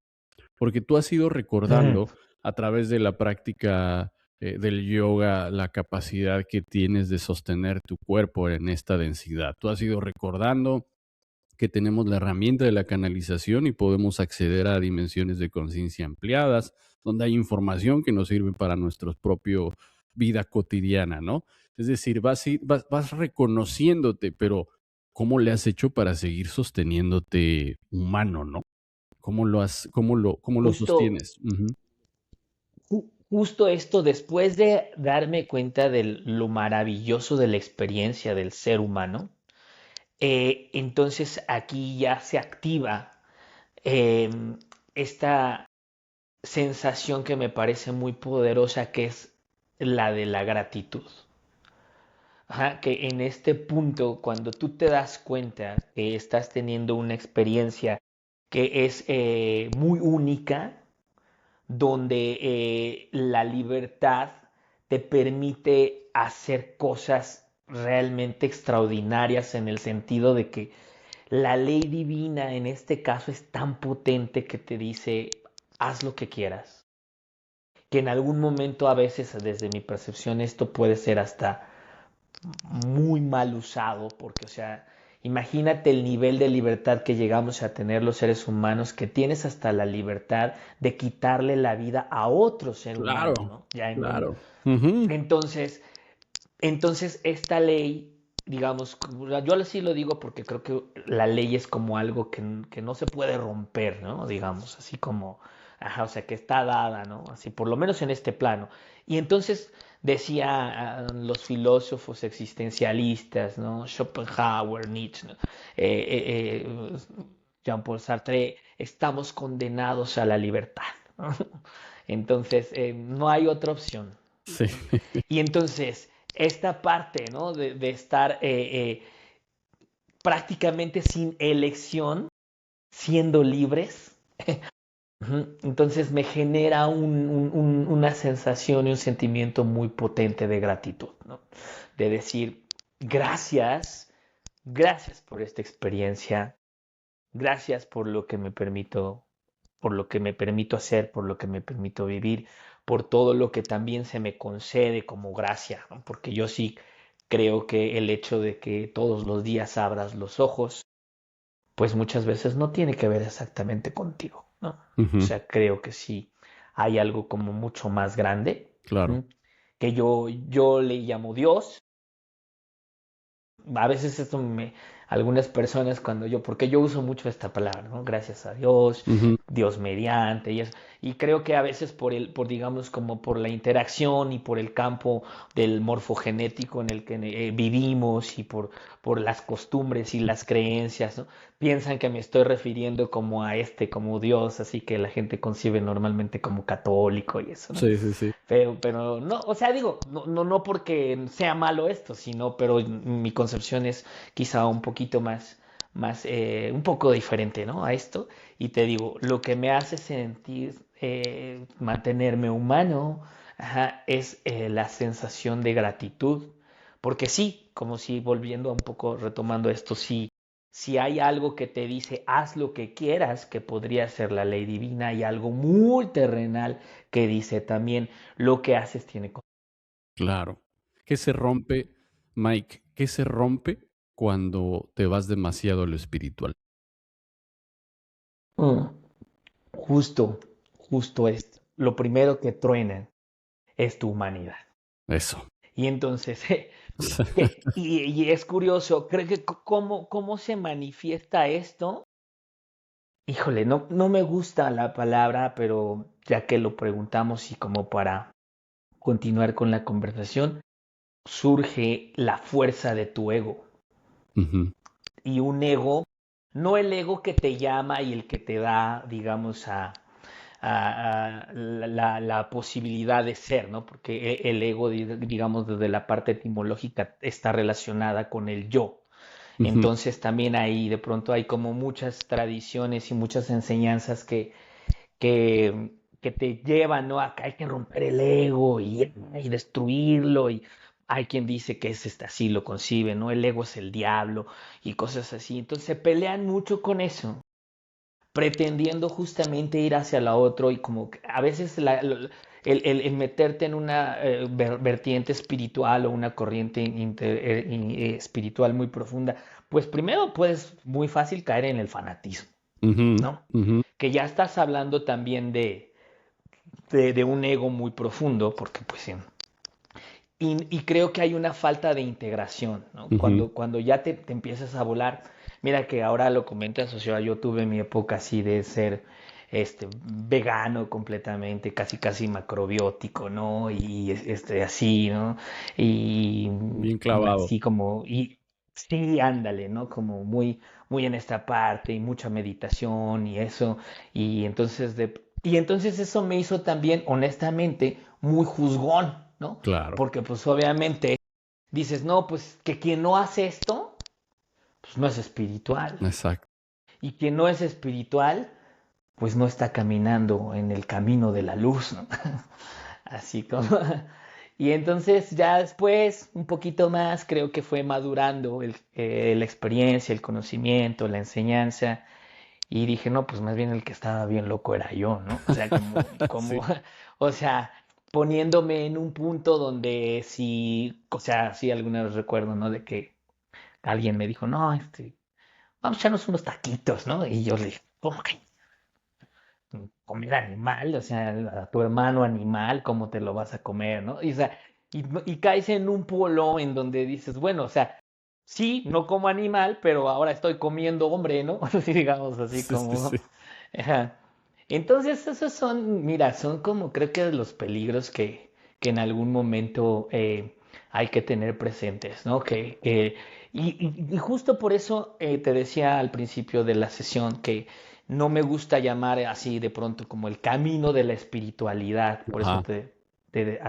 Porque tú has ido Mm, recordando a través de la práctica del yoga la capacidad que tienes de sostener tu cuerpo en esta densidad. Tú has ido recordando que tenemos la herramienta de la canalización y podemos acceder a dimensiones de conciencia ampliadas, donde hay información que nos sirve para nuestra propia vida cotidiana, ¿no? Es decir, vas reconociéndote, pero ¿cómo le has hecho para seguir sosteniéndote humano, ¿no? Cómo lo justo, sostienes? Ujú, justo esto, después de darme cuenta de lo maravilloso de la experiencia del ser humano, entonces aquí ya se activa eh, esta sensación que me parece muy poderosa, que es la de la gratitud. Ajá, que en este punto, cuando tú te das cuenta que estás teniendo una experiencia que es muy única, donde la libertad te permite hacer cosas realmente extraordinarias en el sentido de que la ley divina en este caso es tan potente que te dice, haz lo que quieras. Que en algún momento a veces, desde mi percepción, esto puede ser hasta muy mal usado, porque, o sea, imagínate el nivel de libertad que llegamos a tener los seres humanos, que tienes hasta la libertad de quitarle la vida a otro ser humano, claro, ¿no? Ya en un... claro. Ujú, Entonces, entonces esta ley digamos, yo así lo digo porque creo que la ley es como algo que no se puede romper, ¿no? Digamos, así como, ajá, o sea, que está dada, ¿no? Así, por lo menos en este plano. Y entonces decía los filósofos existencialistas, ¿no? Schopenhauer, Nietzsche, ¿no? Jean-Paul Sartre, estamos condenados a la libertad, ¿no? Entonces, no hay otra opción. Sí, Y entonces, esta parte, ¿no? De estar prácticamente sin elección, siendo libres, entonces me genera una sensación y un sentimiento muy potente de gratitud, ¿no? De decir, gracias, gracias por esta experiencia, gracias por lo que me permito hacer, por lo que me permito vivir, por todo lo que también se me concede como gracia, ¿no? Porque yo sí creo que el hecho de que todos los días abras los ojos, pues muchas veces no tiene que ver exactamente contigo, ¿no? O ujú, sea, creo que sí hay algo como mucho más grande, claro. ¿m? Que yo le llamo Dios. A veces algunas personas cuando porque yo uso mucho esta palabra, ¿no? Gracias a Dios, Ujú, Dios mediante y eso. Y creo que a veces por digamos, como por la interacción y por el campo del morfogenético en el que vivimos y por las costumbres y las creencias, ¿no? Piensan que me estoy refiriendo como a como Dios, así que la gente concibe normalmente como católico y eso, ¿no? sí, sí, sí. Pero no, o sea, digo, no porque sea malo esto, sino, pero mi concepción es quizá un poquito un poco diferente, ¿no? A esto. Y te digo, lo que me hace sentir, mantenerme humano, ajá, es la sensación de gratitud. Porque sí, como si volviendo un poco, retomando esto, sí, si hay algo que te dice, haz lo que quieras, que podría ser la ley divina, hay algo muy terrenal que dice también, lo que haces tiene Claro. ¿Qué se rompe, Mike? ¿Qué se rompe cuando te vas demasiado a lo espiritual? Mm, justo, justo esto. Lo primero que truena es tu humanidad. Eso. Y entonces, y es curioso, creo que cómo se manifiesta esto. Híjole, no me gusta la palabra, pero ya que lo preguntamos y como para continuar con la conversación, surge la fuerza de tu ego. Ujú, Y un ego, no el ego que te llama y el que te da, digamos, a la posibilidad de ser, ¿no? Porque el ego, digamos, desde la parte etimológica está relacionada con el yo. ujú. Entonces también ahí de pronto hay como muchas tradiciones y muchas enseñanzas que te llevan, ¿no? Acá hay que romper el ego y destruirlo y hay quien dice que así lo concibe, ¿no? El ego es el diablo y cosas así. Entonces se pelean mucho con eso, pretendiendo justamente ir hacia la otra y como que a veces el meterte en una vertiente espiritual o una corriente espiritual muy profunda, pues primero puedes muy fácil caer en el fanatismo, Ujú, ¿no? ujú, Que ya estás hablando también de un ego muy profundo, porque pues sí. Y creo que hay una falta de integración, ¿no? ujú. Cuando ya te empiezas a volar, mira que ahora lo comentas, o sea, yo tuve mi época así de ser vegano completamente, casi macrobiótico, ¿no? Y así, ¿no? Y Bien clavado. así como, y sí, ándale, ¿no? Como muy en esta parte y mucha meditación y eso. Y entonces eso me hizo también, honestamente, muy juzgón, ¿no? Claro. Porque pues obviamente dices, no, pues que quien no hace esto, pues no es espiritual. Exacto. Y quien no es espiritual, pues no está caminando en el camino de la luz, ¿no? Así como... Y entonces ya después, un poquito más, creo que fue madurando la experiencia, el conocimiento, la enseñanza. Y dije, no, pues más bien el que estaba bien loco era yo, ¿no? O sea, Sí. o sea, poniéndome en un punto donde sí, o sea, sí alguna vez recuerdo, ¿no? De que alguien me dijo, no, vamos a echarnos unos taquitos, ¿no? Y yo le dije, ¿cómo que comer animal? O sea, a tu hermano animal, ¿cómo te lo vas a comer, no? Y, o sea, y caes en un polo en donde dices, bueno, o sea, sí, no como animal, pero ahora estoy comiendo hombre, ¿no? Así digamos, así Sí, sí, como... sí. Ajá. Entonces, esos son, mira, son como creo que los peligros que en algún momento hay que tener presentes, ¿no? Y justo por eso te decía al principio de la sesión que no me gusta llamar así de pronto como el camino de la espiritualidad, por eso Ajá. te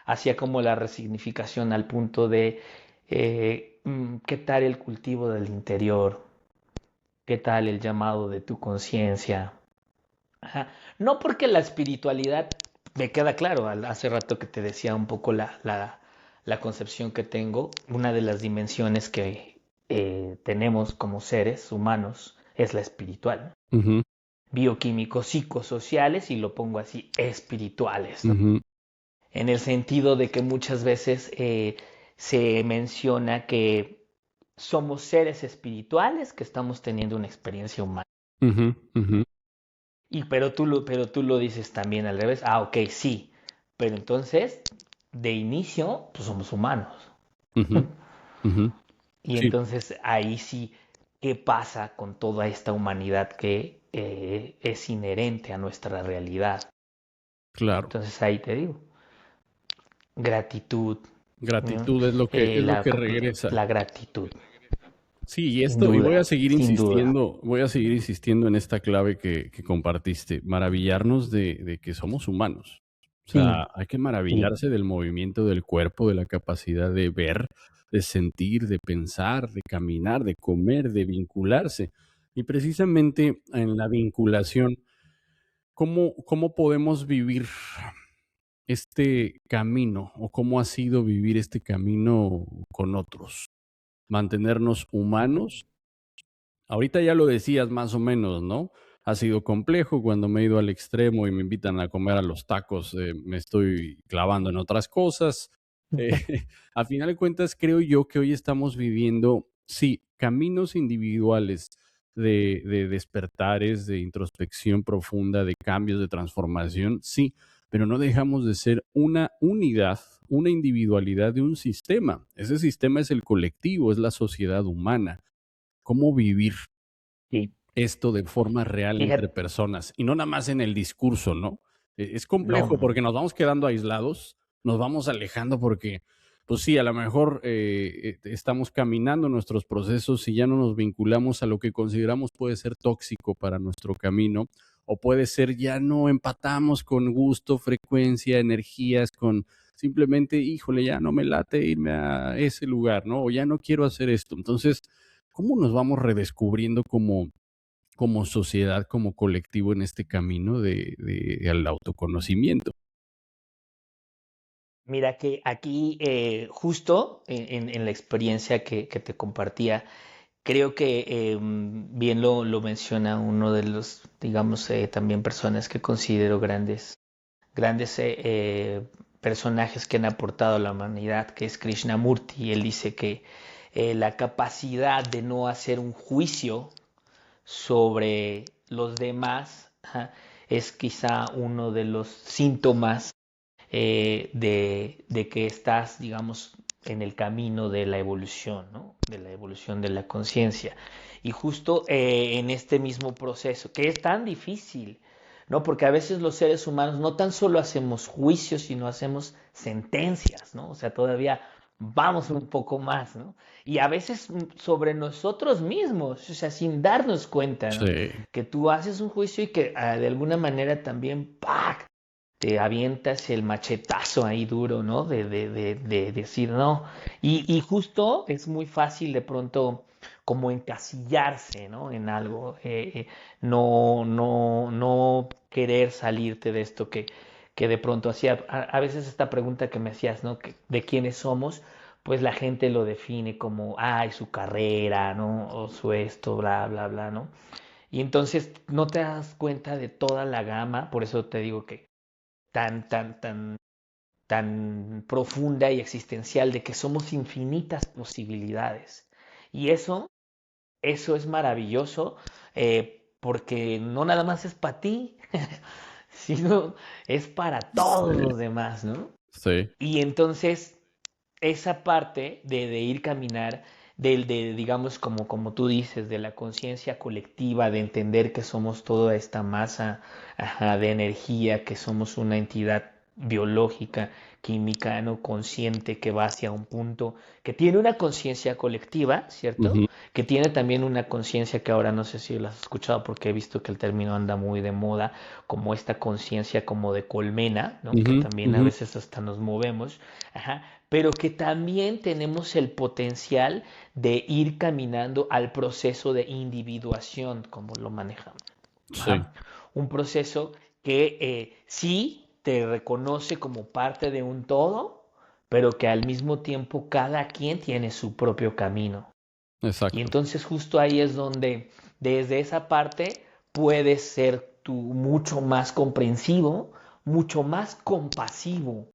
hacía como la resignificación al punto de qué tal el cultivo del interior, qué tal el llamado de tu conciencia. Ajá. No porque la espiritualidad, me queda claro, hace rato que te decía un poco la concepción que tengo, una de las dimensiones que tenemos como seres humanos es la espiritual, ¿no? Ujú, Bioquímicos, psicosociales, y lo pongo así, espirituales, ¿no? ujú, En el sentido de que muchas veces se menciona que somos seres espirituales que estamos teniendo una experiencia humana. ujú, ujú, Pero tú lo dices también al revés. Ah, ok, sí. Pero entonces, de inicio, pues somos humanos. ujú, ujú. Y Sí, entonces ahí sí, ¿qué pasa con toda esta humanidad que es inherente a nuestra realidad? claro. Entonces ahí te digo, gratitud, ¿no? Gratitud es lo que regresa. La gratitud, Sí, sin duda, sin duda. voy a seguir insistiendo en esta clave que compartiste, maravillarnos de que somos humanos. O Sí, sea, hay que sí. maravillarse del movimiento del cuerpo, de la capacidad de ver, de sentir, de pensar, de caminar, de comer, de vincularse. Y precisamente en la vinculación, ¿cómo podemos vivir este camino o cómo ha sido vivir este camino con otros? Mantenernos humanos. Ahorita ya lo decías más o menos, ¿no? Ha sido complejo cuando me he ido al extremo y me invitan a comer a los tacos, me estoy clavando en otras cosas. Eh, a final de cuentas, creo yo que hoy estamos viviendo, sí, caminos individuales de despertares, de introspección profunda, de cambios, de transformación, sí, pero no dejamos de ser una unidad, una individualidad de un sistema. Ese sistema es el colectivo, es la sociedad humana. ¿Cómo vivir Sí. esto de forma real entre Fíjate, personas y no nada más en el discurso, ¿no? Es no, complejo no, no. porque nos vamos quedando aislados, nos vamos alejando porque, pues sí, a lo mejor estamos caminando nuestros procesos y ya no nos vinculamos a lo que consideramos puede ser tóxico para nuestro camino o puede ser ya no empatamos con gusto, frecuencia, energías, con simplemente, híjole, ya no me late irme a ese lugar, ¿no? O ya no quiero hacer esto. Entonces, ¿cómo nos vamos redescubriendo como sociedad, como colectivo en este camino de al autoconocimiento? Mira que aquí, justo en la experiencia que te compartía, creo que bien lo menciona uno de los, digamos, también personas que considero grandes personajes que han aportado a la humanidad, que es Krishnamurti. Y él dice que la capacidad de no hacer un juicio sobre los demás, ajá, es quizá uno de los síntomas de que estás, digamos, en el camino de la evolución, ¿no? De la evolución de la conciencia. Y justo en este mismo proceso, que es tan difícil, ¿no? Porque a veces los seres humanos no tan solo hacemos juicios, sino hacemos sentencias, ¿no? O sea, todavía vamos un poco más, ¿no? Y a veces sobre nosotros mismos, o sea, sin darnos cuenta, ¿no? Sí, Que tú haces un juicio y que de alguna manera también, ¡pac! Te avientas el machetazo ahí duro, ¿no? De decir no. Y justo es muy fácil de pronto como encasillarse, ¿no? En algo, no querer salirte de esto que de pronto hacía. A veces esta pregunta que me hacías, ¿no? De quiénes somos, pues la gente lo define como, ay, su carrera, ¿no? O su esto, bla, bla, bla, ¿no? Y entonces no te das cuenta de toda la gama, por eso te digo que tan profunda y existencial de que somos infinitas posibilidades. Y eso es maravilloso porque no nada más es para ti, sino es para todos sí, los demás, ¿no? sí. Y entonces esa parte de ir caminar, digamos, como tú dices, de la conciencia colectiva, de entender que somos toda esta masa, ajá, de energía, que somos una entidad biológica, química, no consciente, que va hacia un punto, que tiene una conciencia colectiva, ¿cierto? Ujú, Que tiene también una conciencia que ahora no sé si lo has escuchado porque he visto que el término anda muy de moda, como esta conciencia como de colmena, ¿no? Que ujú, también a ujú. veces hasta nos movemos, ajá, pero que también tenemos el potencial de ir caminando al proceso de individuación, como lo manejamos. Sí, Ajá. Un proceso que sí te reconoce como parte de un todo, pero que al mismo tiempo cada quien tiene su propio camino. Y exacto. entonces justo ahí es donde desde esa parte puedes ser tú mucho más comprensivo, mucho más compasivo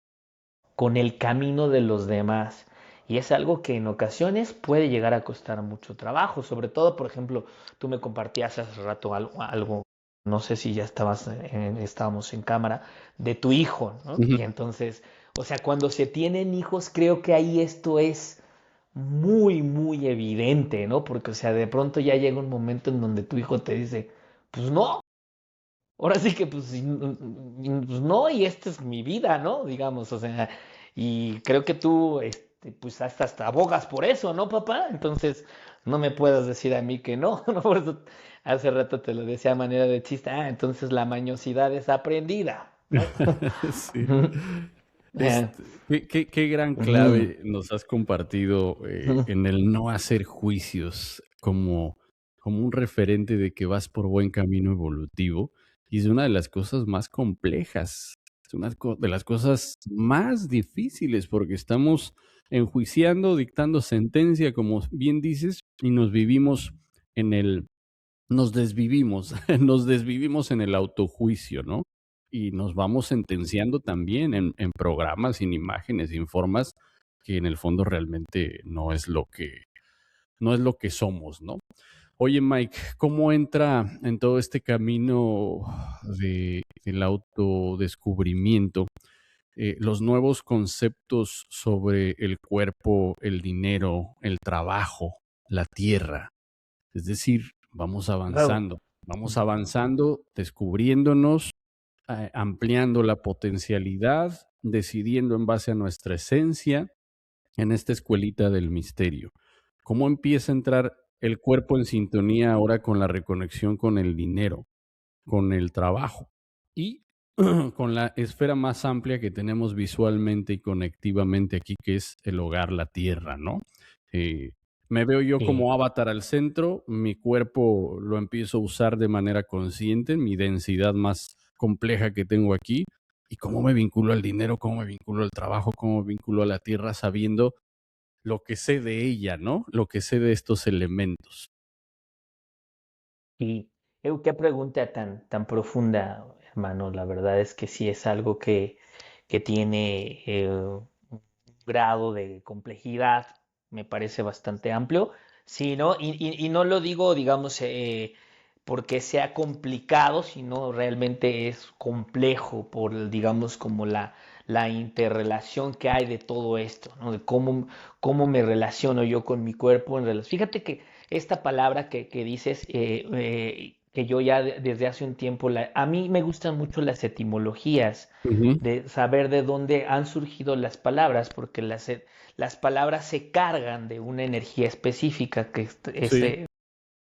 con el camino de los demás. Y es algo que en ocasiones puede llegar a costar mucho trabajo, sobre todo, por ejemplo, tú me compartías hace rato algo, no sé si ya estábamos en cámara, de tu hijo, ¿no? Ujú. Y entonces, o sea, cuando se tienen hijos, creo que ahí esto es muy, muy evidente, ¿no? Porque, o sea, de pronto ya llega un momento en donde tu hijo te dice, pues no, ahora sí que pues, pues no, y esta es mi vida, ¿no? Digamos, o sea, y creo que tú, pues hasta abogas por eso, ¿no, papá? Entonces, no me puedes decir a mí que no, ¿no? Por eso hace rato te lo decía a manera de chiste, entonces la mañosidad es aprendida, ¿no? Sí. Eh, Qué gran ujú, clave nos has compartido ujú. en el no hacer juicios como un referente de que vas por buen camino evolutivo. Y es una de las cosas más complejas, es una de las cosas más difíciles porque estamos enjuiciando, dictando sentencia, como bien dices, y nos desvivimos, nos desvivimos en el autojuicio, ¿no? Y nos vamos sentenciando también en programas, en imágenes, en formas que en el fondo realmente no es lo que somos, ¿no? Oye, Mike, ¿cómo entra en todo este camino del autodescubrimiento los nuevos conceptos sobre el cuerpo, el dinero, el trabajo, la tierra? Es decir, Wow. vamos avanzando, descubriéndonos, ampliando la potencialidad, decidiendo en base a nuestra esencia en esta escuelita del misterio. ¿Cómo empieza a entrar el cuerpo en sintonía ahora con la reconexión con el dinero, con el trabajo y con la esfera más amplia que tenemos visualmente y conectivamente aquí, que es el hogar, la tierra, ¿no? Eh, Me veo yo Sí. como avatar al centro, mi cuerpo lo empiezo a usar de manera consciente, mi densidad más compleja que tengo aquí, y cómo me vinculo al dinero, cómo me vinculo al trabajo, cómo me vinculo a la tierra, sabiendo lo que sé de ella, ¿no? Lo que sé de estos elementos. Y qué pregunta tan profunda, hermano. La verdad es que sí es algo que tiene un grado de complejidad, me parece bastante amplio. Sí, ¿no? Y no lo digo, digamos, porque sea complicado, sino realmente es complejo por, digamos, como la interrelación que hay de todo esto, ¿no? De cómo me relaciono yo con mi cuerpo en relación. Fíjate que esta palabra que dices, que yo ya desde hace un tiempo, a mí me gustan mucho las etimologías, Ujú. de saber de dónde han surgido las palabras, porque las palabras se cargan de una energía específica que Sí,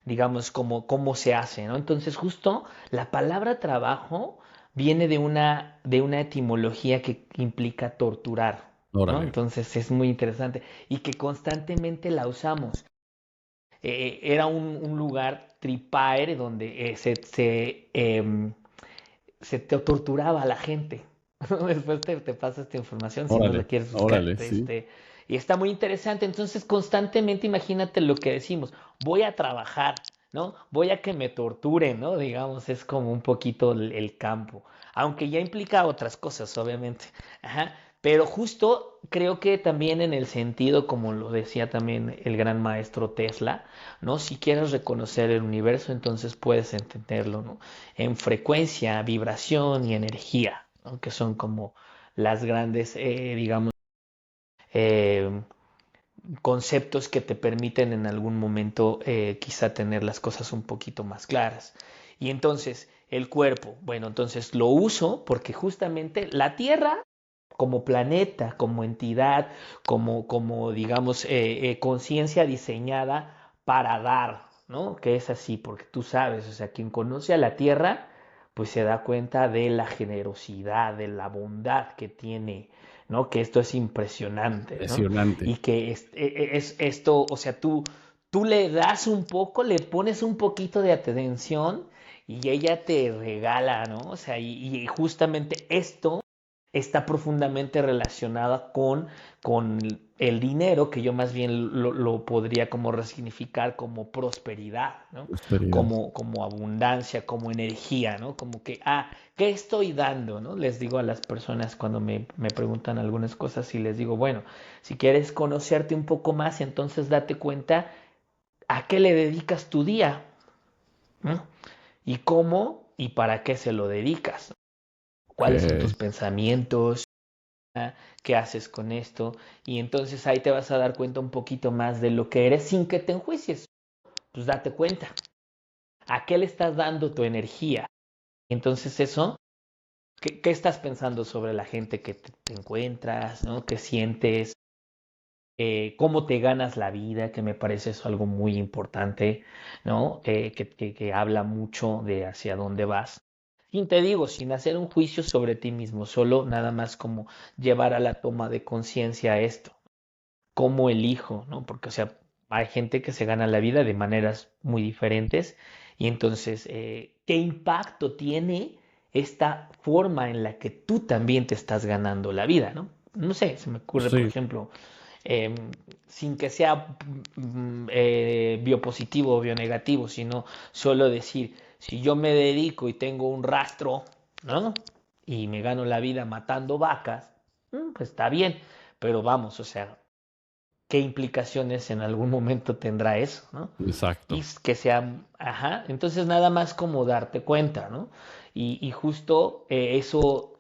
digamos, como cómo se hace, ¿no? Entonces, justo la palabra trabajo viene de una etimología que implica torturar, ¿no? órale, Entonces es muy interesante y que constantemente la usamos. Era un lugar tripaer donde se te torturaba a la gente. Después te paso esta información si no la órale, quieres buscar. órale, sí. Y está muy interesante. Entonces, constantemente imagínate lo que decimos. Voy a trabajar, ¿no? Voy a que me torturen, ¿no? Digamos, es como un poquito el campo. Aunque ya implica otras cosas, obviamente. Ajá. Pero justo creo que también en el sentido, como lo decía también el gran maestro Tesla, ¿no? Si quieres reconocer el universo, entonces puedes entenderlo, ¿no? En frecuencia, vibración y energía, ¿no? Que son como las grandes, digamos, eh, conceptos que te permiten en algún momento quizá tener las cosas un poquito más claras. Y entonces el cuerpo, bueno, entonces lo uso porque justamente la Tierra como planeta, como entidad, como digamos, conciencia diseñada para dar, ¿no? Que es así, porque tú sabes, o sea, quien conoce a la Tierra, pues se da cuenta de la generosidad, de la bondad que tiene, ¿no? Que esto es impresionante, ¿no? Impresionante. Y que es esto, o sea, tú le das un poco, le pones un poquito de atención y ella te regala, ¿no? O sea, y justamente esto está profundamente relacionada con el dinero, que yo más bien lo podría como resignificar como prosperidad, ¿no? Prosperidad. Como abundancia, como energía, ¿no? Como que, ¿qué estoy dando? ¿No? Les digo a las personas cuando me preguntan algunas cosas y les digo, bueno, si quieres conocerte un poco más, entonces date cuenta a qué le dedicas tu día, ¿no? Y cómo y para qué se lo dedicas, cuáles son tus Ok. pensamientos, qué haces con esto, y entonces ahí te vas a dar cuenta un poquito más de lo que eres sin que te enjuicies. Pues date cuenta, ¿a qué le estás dando tu energía? Entonces eso, ¿qué estás pensando sobre la gente que te encuentras, ¿no? ¿Qué sientes? ¿Cómo te ganas la vida? Que me parece eso algo muy importante, ¿no? Que habla mucho de hacia dónde vas. Y te digo, sin hacer un juicio sobre ti mismo, solo nada más como llevar a la toma de conciencia esto. Cómo elijo, ¿no? Porque, o sea, hay gente que se gana la vida de maneras muy diferentes y entonces, ¿qué impacto tiene esta forma en la que tú también te estás ganando la vida, ¿no? No sé, se me ocurre, por Sí, ejemplo, eh, sin que sea biopositivo o bionegativo, sino solo decir, si yo me dedico y tengo un rastro, ¿no? Y me gano la vida matando vacas, pues está bien, pero vamos, o sea, qué implicaciones en algún momento tendrá eso, ¿no? Y exacto. que sea, ajá, entonces nada más como darte cuenta, ¿no? Y justo eso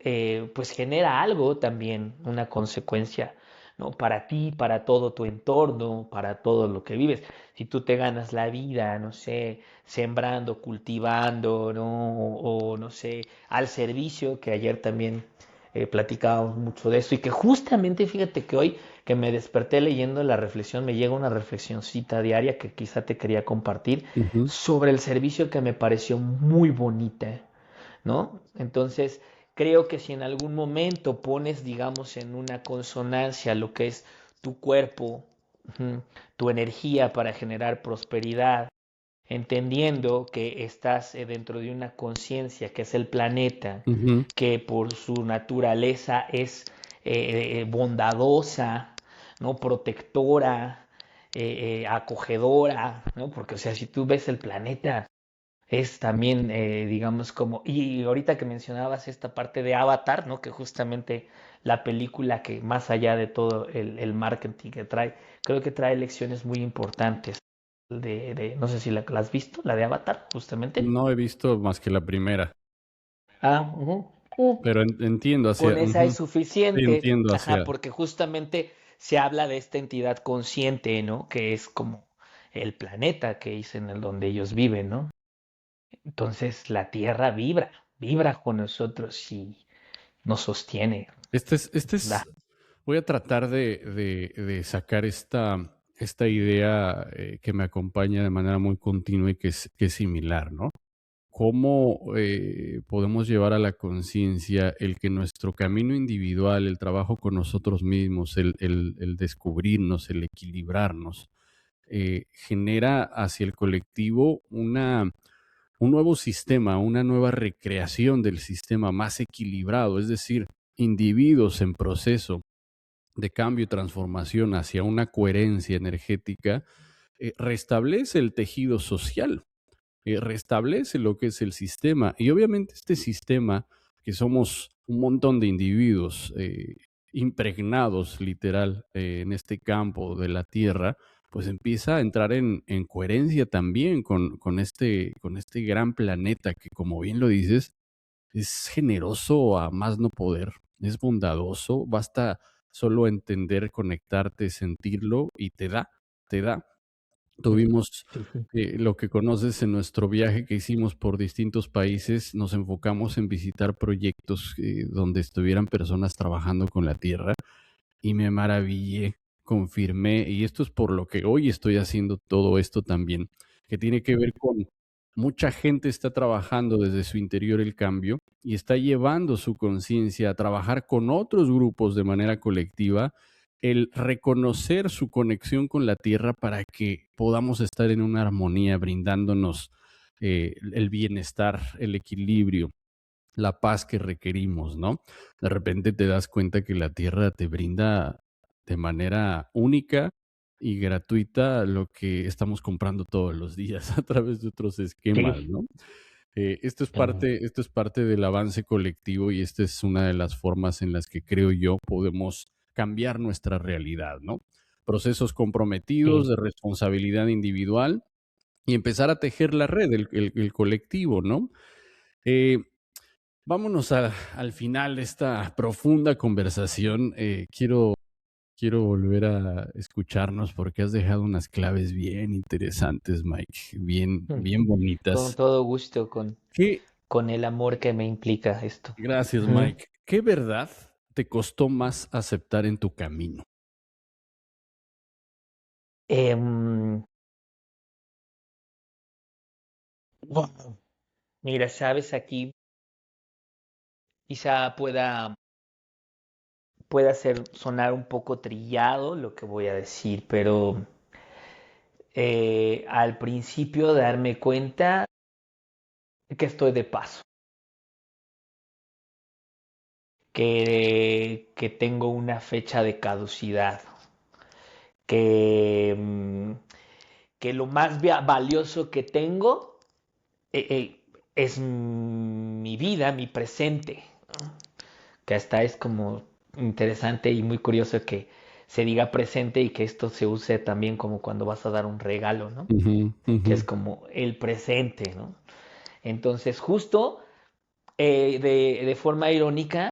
pues genera algo también, una consecuencia, ¿no? Para ti, para todo tu entorno, para todo lo que vives. Si tú te ganas la vida, no sé, sembrando, cultivando, ¿no? O no sé, al servicio, que ayer también platicábamos mucho de eso y que justamente fíjate que hoy que me desperté leyendo la reflexión, me llega una reflexioncita diaria que quizá te quería compartir Ujú. sobre el servicio que me pareció muy bonita, ¿no? Entonces, creo que si en algún momento pones, digamos, en una consonancia lo que es tu cuerpo, tu energía para generar prosperidad, entendiendo que estás dentro de una conciencia que es el planeta, Ujú. que por su naturaleza es bondadosa, ¿no? Protectora, acogedora, ¿no? Porque, o sea, si tú ves el planeta, es también, digamos, como, y ahorita que mencionabas esta parte de Avatar, ¿no? Que justamente la película que más allá de todo el marketing que trae, creo que trae lecciones muy importantes no sé si la has visto, la de Avatar, justamente. No he visto más que la primera, Ujú. pero entiendo Con hacia, esa es ujú, sí suficiente, entiendo ajá, hacia, porque justamente se habla de esta entidad consciente, ¿no? Que es como el planeta que es en el donde ellos viven, ¿no? Entonces la Tierra vibra, vibra con nosotros y nos sostiene. este Da. es, voy a tratar de sacar esta idea que me acompaña de manera muy continua y que es similar, ¿no? ¿Cómo podemos llevar a la conciencia el que nuestro camino individual, el trabajo con nosotros mismos, el descubrirnos, el equilibrarnos, genera hacia el colectivo un nuevo sistema, una nueva recreación del sistema más equilibrado, es decir, individuos en proceso de cambio y transformación hacia una coherencia energética, restablece el tejido social, restablece lo que es el sistema. Y obviamente este sistema, que somos un montón de individuos impregnados literal en este campo de la Tierra, pues empieza a entrar en coherencia también con este gran planeta que, como bien lo dices, es generoso a más no poder, es bondadoso, basta solo entender, conectarte, sentirlo y te da. Tuvimos Sí, sí. lo que conoces en nuestro viaje que hicimos por distintos países, nos enfocamos en visitar proyectos donde estuvieran personas trabajando con la tierra y me maravillé, confirmé, y esto es por lo que hoy estoy haciendo todo esto también, que tiene que ver con mucha gente está trabajando desde su interior el cambio y está llevando su conciencia a trabajar con otros grupos de manera colectiva, el reconocer su conexión con la tierra para que podamos estar en una armonía, brindándonos el bienestar, el equilibrio, la paz que requerimos, ¿no? De repente te das cuenta que la tierra te brinda de manera única y gratuita lo que estamos comprando todos los días a través de otros esquemas, Sí, ¿no? sí, Esto es parte del avance colectivo y esta es una de las formas en las que creo yo podemos cambiar nuestra realidad, ¿no? Procesos comprometidos sí. de responsabilidad individual y empezar a tejer la red, el colectivo, ¿no? Eh, Vámonos al final de esta profunda conversación. Quiero volver a escucharnos porque has dejado unas claves bien interesantes, Mike, bien Con bonitas. todo gusto, ¿Qué, con el amor que me implica esto. gracias, Ujú. Mike. ¿Qué verdad te costó más aceptar en tu camino? Em, wow. Mira, sabes, aquí quizá pueda hacer sonar un poco trillado lo que voy a decir, pero al principio darme cuenta que estoy de paso, que tengo una fecha de caducidad, que, que lo más valioso que tengo es mi vida, mi presente, ¿no? Que hasta es como interesante y muy curioso que se diga presente y que esto se use también como cuando vas a dar un regalo, ¿no? Ujú, Que ujú. es como el presente, ¿no? Entonces, justo de forma irónica,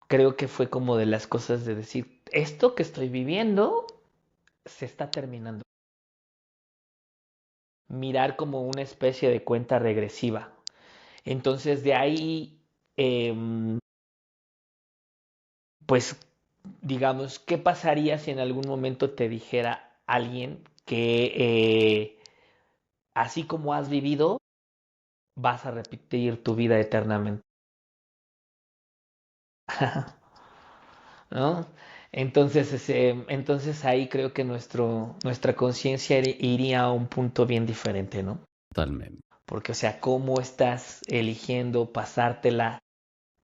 creo que fue como de las cosas de decir, esto que estoy viviendo se está terminando. Mirar como una especie de cuenta regresiva. Entonces, de ahí, eh, pues, digamos, ¿qué pasaría si en algún momento te dijera alguien que así como has vivido, vas a repetir tu vida eternamente? ¿No? Entonces ahí creo que nuestra conciencia iría a un punto bien diferente, ¿no? Totalmente. Porque, o sea, cómo estás eligiendo pasártela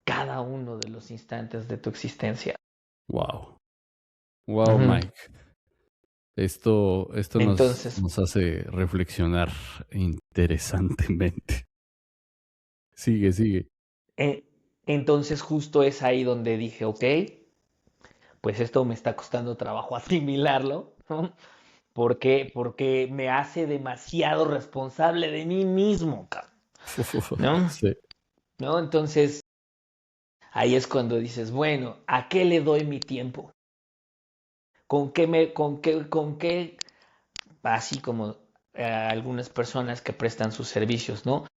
cada uno de los instantes de tu existencia. Wow. Wow, Ujú. Mike. Esto Entonces, nos hace reflexionar interesantemente. Sigue, sigue. eh, entonces justo es ahí donde dije, ok, pues esto me está costando trabajo asimilarlo, ¿no? ¿Por qué? Porque me hace demasiado responsable de mí mismo, ¿no? Sí. ¿No? Entonces, ahí es cuando dices, bueno, ¿a qué le doy mi tiempo? Con qué, así como algunas personas que prestan sus servicios, ¿no?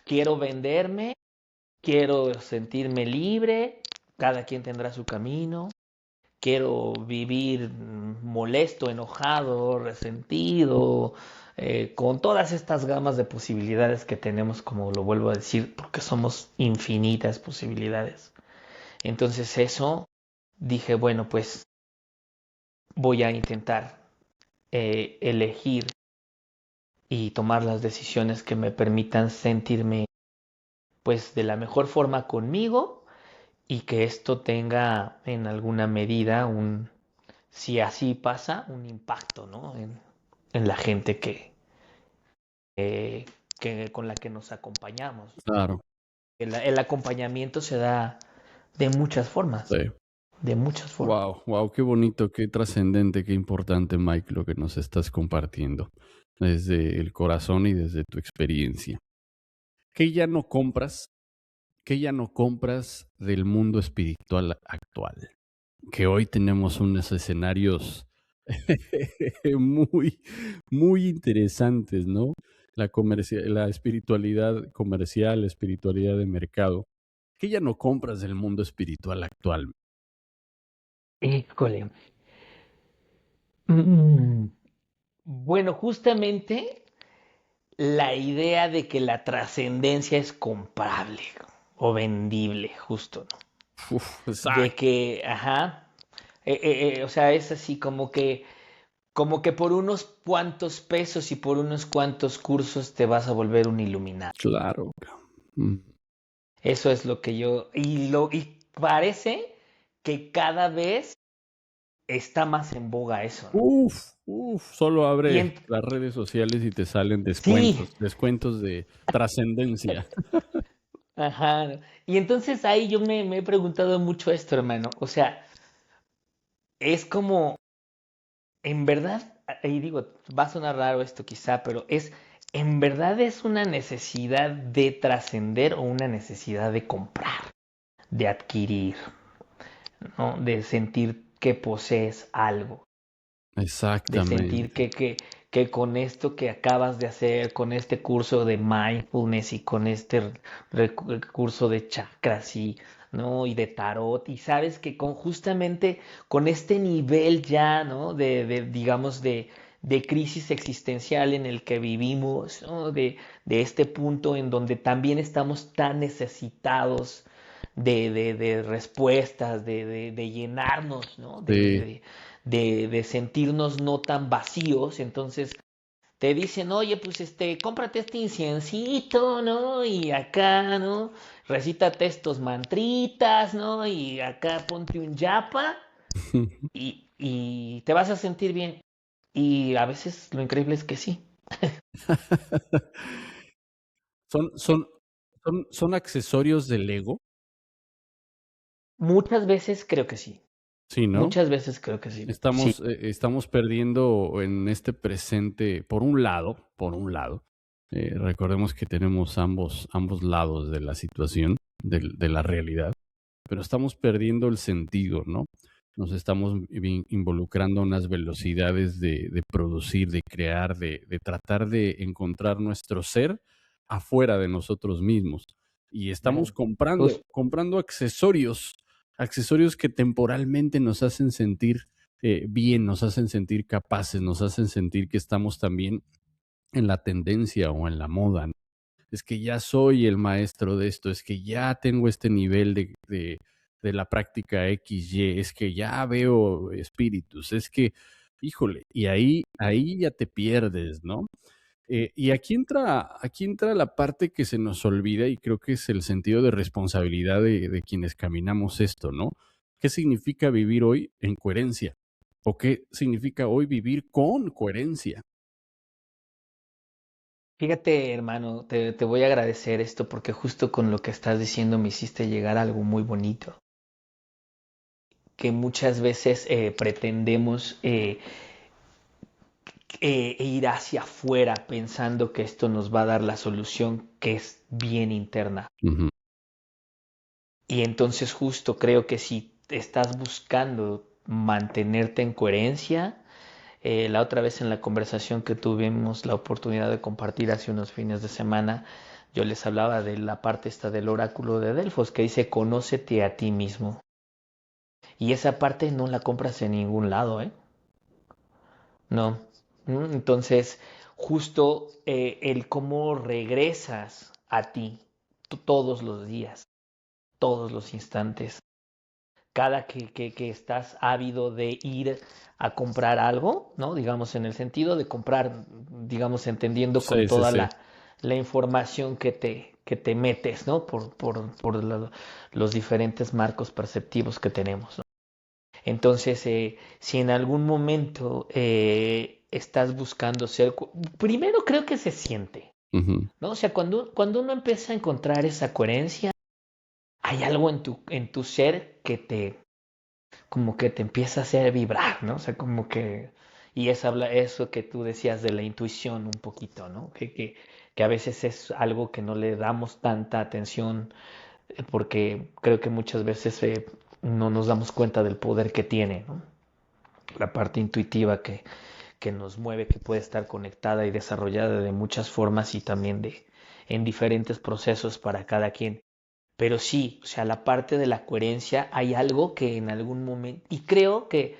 Quiero venderme, quiero sentirme libre, cada quien tendrá su camino, quiero vivir molesto, enojado, resentido, con todas estas gamas de posibilidades que tenemos, como lo vuelvo a decir, porque somos infinitas posibilidades. Entonces eso, dije, bueno, pues voy a intentar elegir y tomar las decisiones que me permitan sentirme pues de la mejor forma conmigo y que esto tenga en alguna medida si así pasa, un impacto, ¿no? En la gente eh, con la que nos acompañamos. Claro. El acompañamiento se da de muchas formas, Sí. de muchas formas. Wow, wow, qué bonito, qué trascendente, qué importante, Mike, lo que nos estás compartiendo desde el corazón y desde tu experiencia. ¿Qué ya no compras? ¿Qué ya no compras del mundo espiritual actual? que hoy tenemos unos escenarios muy, muy interesantes, ¿no? La espiritualidad comercial, la espiritualidad de mercado, que ya no compras del mundo espiritual actual. Híjole. Mm, Bueno, justamente la idea de que la trascendencia es comprable o vendible, justo, ¿no? Uf, De exacto, que, ajá, o sea, es así como que por unos cuantos pesos y por unos cuantos cursos te vas a volver un iluminado. claro. Mm. Eso es lo que y parece que cada vez está más en boga eso, ¿no? Solo Y abre en, las redes sociales y te salen sí, descuentos de trascendencia. ajá, ¿no? Y entonces ahí yo me he preguntado mucho esto, hermano. O sea, es como, en verdad, y digo, va a sonar raro esto quizá, pero en verdad es una necesidad de trascender o una necesidad de comprar, de adquirir, ¿no? De sentir que posees algo, de sentir Exactamente. que con esto que acabas de hacer, con este curso de mindfulness y con este curso de chakras y, ¿no? Y de tarot, y sabes que con justamente con este nivel ya, ¿no? Digamos, de crisis existencial en el que vivimos, ¿no? De este punto en donde también estamos tan necesitados de respuestas, de llenarnos, ¿no? Sí. De sentirnos no tan vacíos, entonces te dicen, oye, pues cómprate este inciencito, ¿no? Y acá, ¿no? Recítate estos mantritas, ¿no? Y acá ponte un yapa y te vas a sentir bien. Y a veces lo increíble es que sí. Son son son accesorios del ego, Muchas veces creo que sí. sí, ¿no? Muchas veces creo que sí. Sí. Estamos perdiendo en este presente, por un lado, recordemos que tenemos ambos lados de la situación, de la realidad, pero estamos perdiendo el sentido, ¿no? Nos estamos involucrando a unas velocidades de producir, de crear, de tratar de encontrar nuestro ser afuera de nosotros mismos. Y estamos Ujú. Jus- comprando accesorios que temporalmente nos hacen sentir bien, nos hacen sentir capaces, nos hacen sentir que estamos también en la tendencia o en la moda. Es que ya soy el maestro de esto, es que ya tengo este nivel de la práctica XY, es que ya veo espíritus, es que, híjole, y ahí ya te pierdes, ¿no? Y aquí entra la parte que se nos olvida y creo que es el sentido de responsabilidad de quienes caminamos esto, ¿no? ¿Qué significa vivir hoy en coherencia? ¿O qué significa hoy vivir con coherencia? Fíjate, hermano, te voy a agradecer esto porque justo con lo que estás diciendo me hiciste llegar a algo muy bonito, que muchas veces pretendemos ir hacia afuera pensando que esto nos va a dar la solución que es bien interna. Ujú, Y entonces justo creo que si estás buscando mantenerte en coherencia, la otra vez en la conversación que tuvimos la oportunidad de compartir hace unos fines de semana, yo les hablaba de la parte esta del oráculo de Delfos que dice conócete a ti mismo. Y esa parte no la compras en ningún lado, ¿eh? No. Entonces, justo el cómo regresas a ti todos los días, todos los instantes, cada que estás ávido de ir a comprar algo, ¿no? Digamos, en el sentido de comprar, digamos, entendiendo con sí, sí, toda sí. la información que te metes, ¿no? Por los diferentes marcos perceptivos que tenemos, ¿no? Entonces, si en algún momento estás buscando ser, primero creo que se siente, Ujú. ¿no? O sea, cuando uno empieza a encontrar esa coherencia, hay algo en tu ser como que te empieza a hacer vibrar, ¿no? O sea, como que, y es habla eso que tú decías de la intuición un poquito, ¿no? Que a veces es algo que no le damos tanta atención porque creo que muchas veces no nos damos cuenta del poder que tiene, ¿no? La parte intuitiva que nos mueve, que puede estar conectada y desarrollada de muchas formas y también en diferentes procesos para cada quien. Pero sí, o sea, la parte de la coherencia, hay algo que en algún momento, y creo que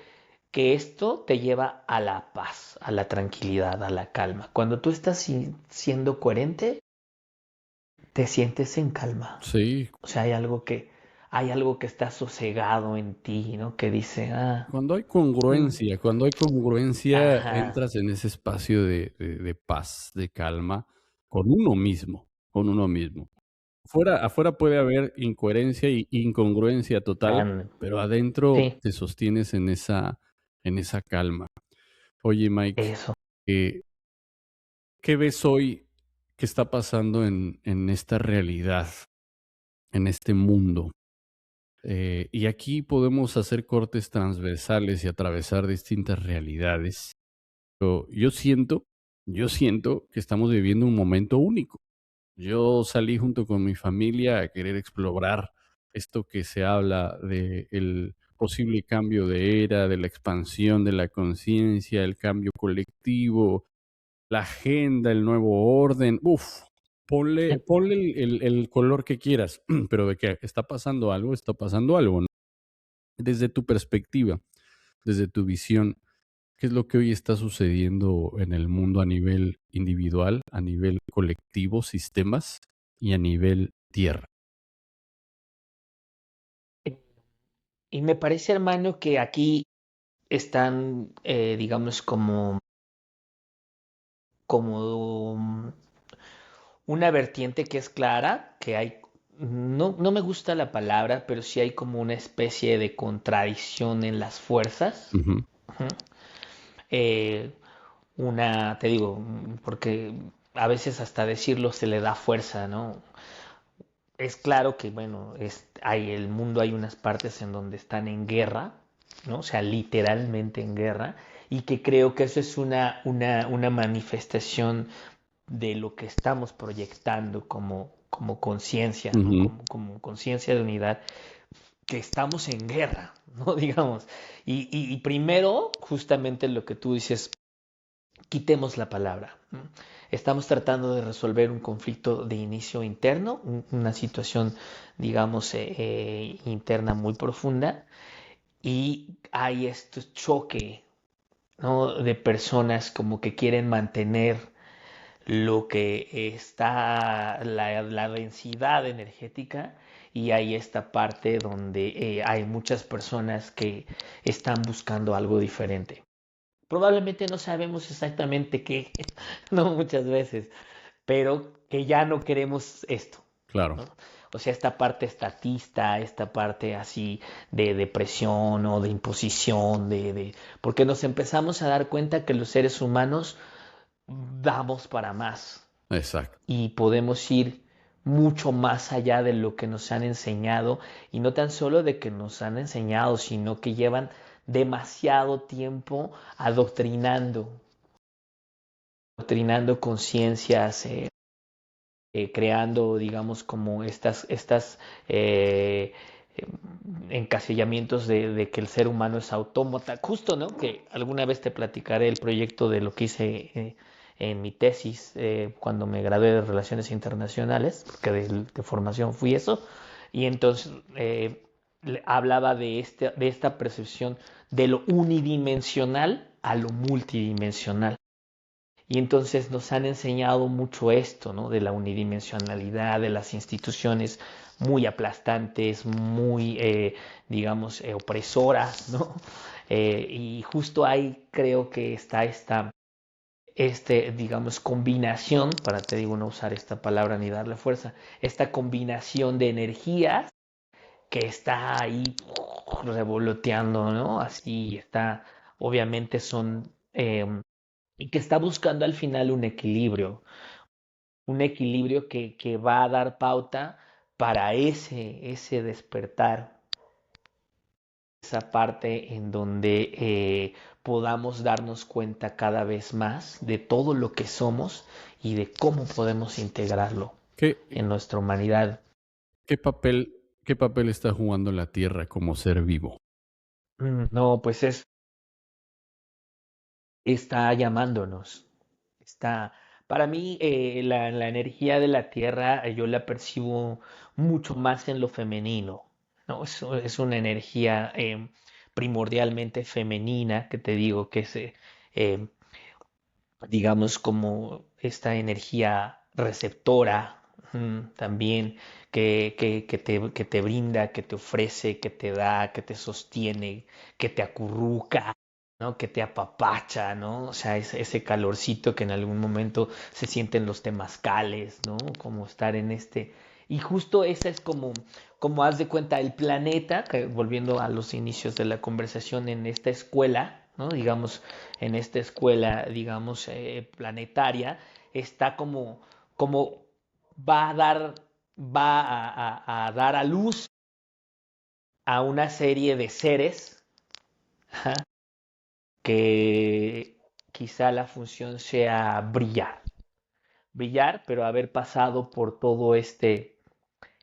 esto te lleva a la paz, a la tranquilidad, a la calma. Cuando tú estás siendo coherente, te sientes en calma. Sí, O sea, hay algo que está sosegado en ti, ¿no? Que dice, mm, cuando hay congruencia, ajá, entras en ese espacio de paz, de calma, con uno mismo, con uno mismo. Afuera puede haber incoherencia y incongruencia total, and, pero adentro sí, te sostienes en esa calma. Oye, Mike, eso. eh, ¿qué ves hoy que está pasando en esta realidad, en este mundo? Y aquí podemos hacer cortes transversales y atravesar distintas realidades. Pero yo siento que estamos viviendo un momento único. Yo salí junto con mi familia a querer explorar esto que se habla de el posible cambio de era, de la expansión de la conciencia, el cambio colectivo, la agenda, el nuevo orden. Uf, ponle el color que quieras, pero de que está pasando algo, ¿no? Desde tu perspectiva, desde tu visión, ¿qué es lo que hoy está sucediendo en el mundo a nivel individual, a nivel colectivo, sistemas y a nivel tierra? Y me parece, hermano, que aquí están, digamos, como una vertiente que es clara, que hay, no me gusta la palabra, pero sí hay como una especie de contradicción en las fuerzas. Ujú, Ujú. Eh, te digo, porque a veces hasta decirlo se le da fuerza, ¿no? Es claro que, bueno, el mundo hay unas partes en donde están en guerra, ¿no? O sea, literalmente en guerra, y que creo que eso es una manifestación de lo que estamos proyectando como conciencia, ¿no? ujú. Como conciencia de unidad, que estamos en guerra, ¿no? Digamos. Y primero, justamente lo que tú dices, quitemos la palabra. ¿No? Estamos tratando de resolver un conflicto de inicio interno, una situación, digamos, interna muy profunda, y hay este choque, ¿no? De personas como que quieren mantener lo que está la densidad energética, y hay esta parte donde hay muchas personas que están buscando algo diferente. Probablemente no sabemos exactamente qué, no muchas veces, pero que ya no queremos esto, Claro. ¿no? O sea, esta parte estatista, esta parte así de depresión o de imposición, porque nos empezamos a dar cuenta que los seres humanos damos para más Exacto. y podemos ir mucho más allá de lo que nos han enseñado, y no tan solo de que nos han enseñado, sino que llevan demasiado tiempo adoctrinando conciencias, creando, digamos, como estas eh, eh, encasillamientos de que el ser humano es autómata. Justo, ¿no? Que alguna vez te platicaré el proyecto de lo que hice en mi tesis cuando me gradué de Relaciones Internacionales, porque de formación fui eso, y entonces hablaba de esta percepción de lo unidimensional a lo multidimensional. Y entonces nos han enseñado mucho esto, ¿no? De la unidimensionalidad, de las instituciones muy aplastantes, muy, digamos, opresoras, ¿no? Y justo ahí creo que está digamos, combinación, para te digo no usar esta palabra ni darle fuerza, esta combinación de energías que está ahí revoloteando, ¿no? Así está, obviamente son y que está buscando al final un equilibrio que va a dar pauta para ese despertar, esa parte en donde podamos darnos cuenta cada vez más de todo lo que somos y de cómo podemos integrarlo ¿Qué, en nuestra humanidad. qué papel? ¿Qué papel está jugando la Tierra como ser vivo? No, pues está llamándonos. Está, para mí, la energía de la Tierra yo la percibo mucho más en lo femenino, ¿no? Es una energía primordialmente femenina, que te digo que es, eh, digamos, como esta energía receptora, también que te brinda, que te ofrece, que te da, que te sostiene, que te acurruca, ¿no? Que te apapacha, ¿no? O sea, ese calorcito que en algún momento se siente en los temazcales, ¿no? Como estar en este... Y justo esa es como haz de cuenta el planeta, que volviendo a los inicios de la conversación en esta escuela, ¿no? Digamos, en esta escuela, digamos, planetaria, está como va a dar, a dar a luz a una serie de seres, ajá, que quizá la función sea brillar, pero haber pasado por todo este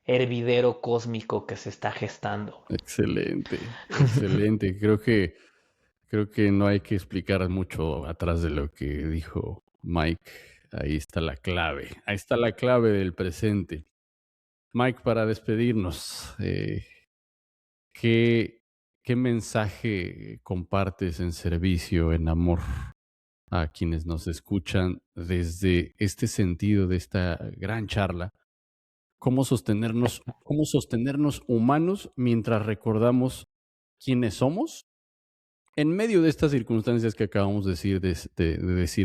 hervidero cósmico que se está gestando. Excelente, excelente. Creo que no hay que explicar mucho atrás de lo que dijo Mike. Ahí está la clave. Ahí está la clave del presente. Mike, para despedirnos, ¿qué, qué mensaje compartes en servicio, en amor a quienes nos escuchan desde este sentido de esta gran charla? Cómo sostenernos humanos mientras recordamos quiénes somos en medio de estas circunstancias que acabamos de decir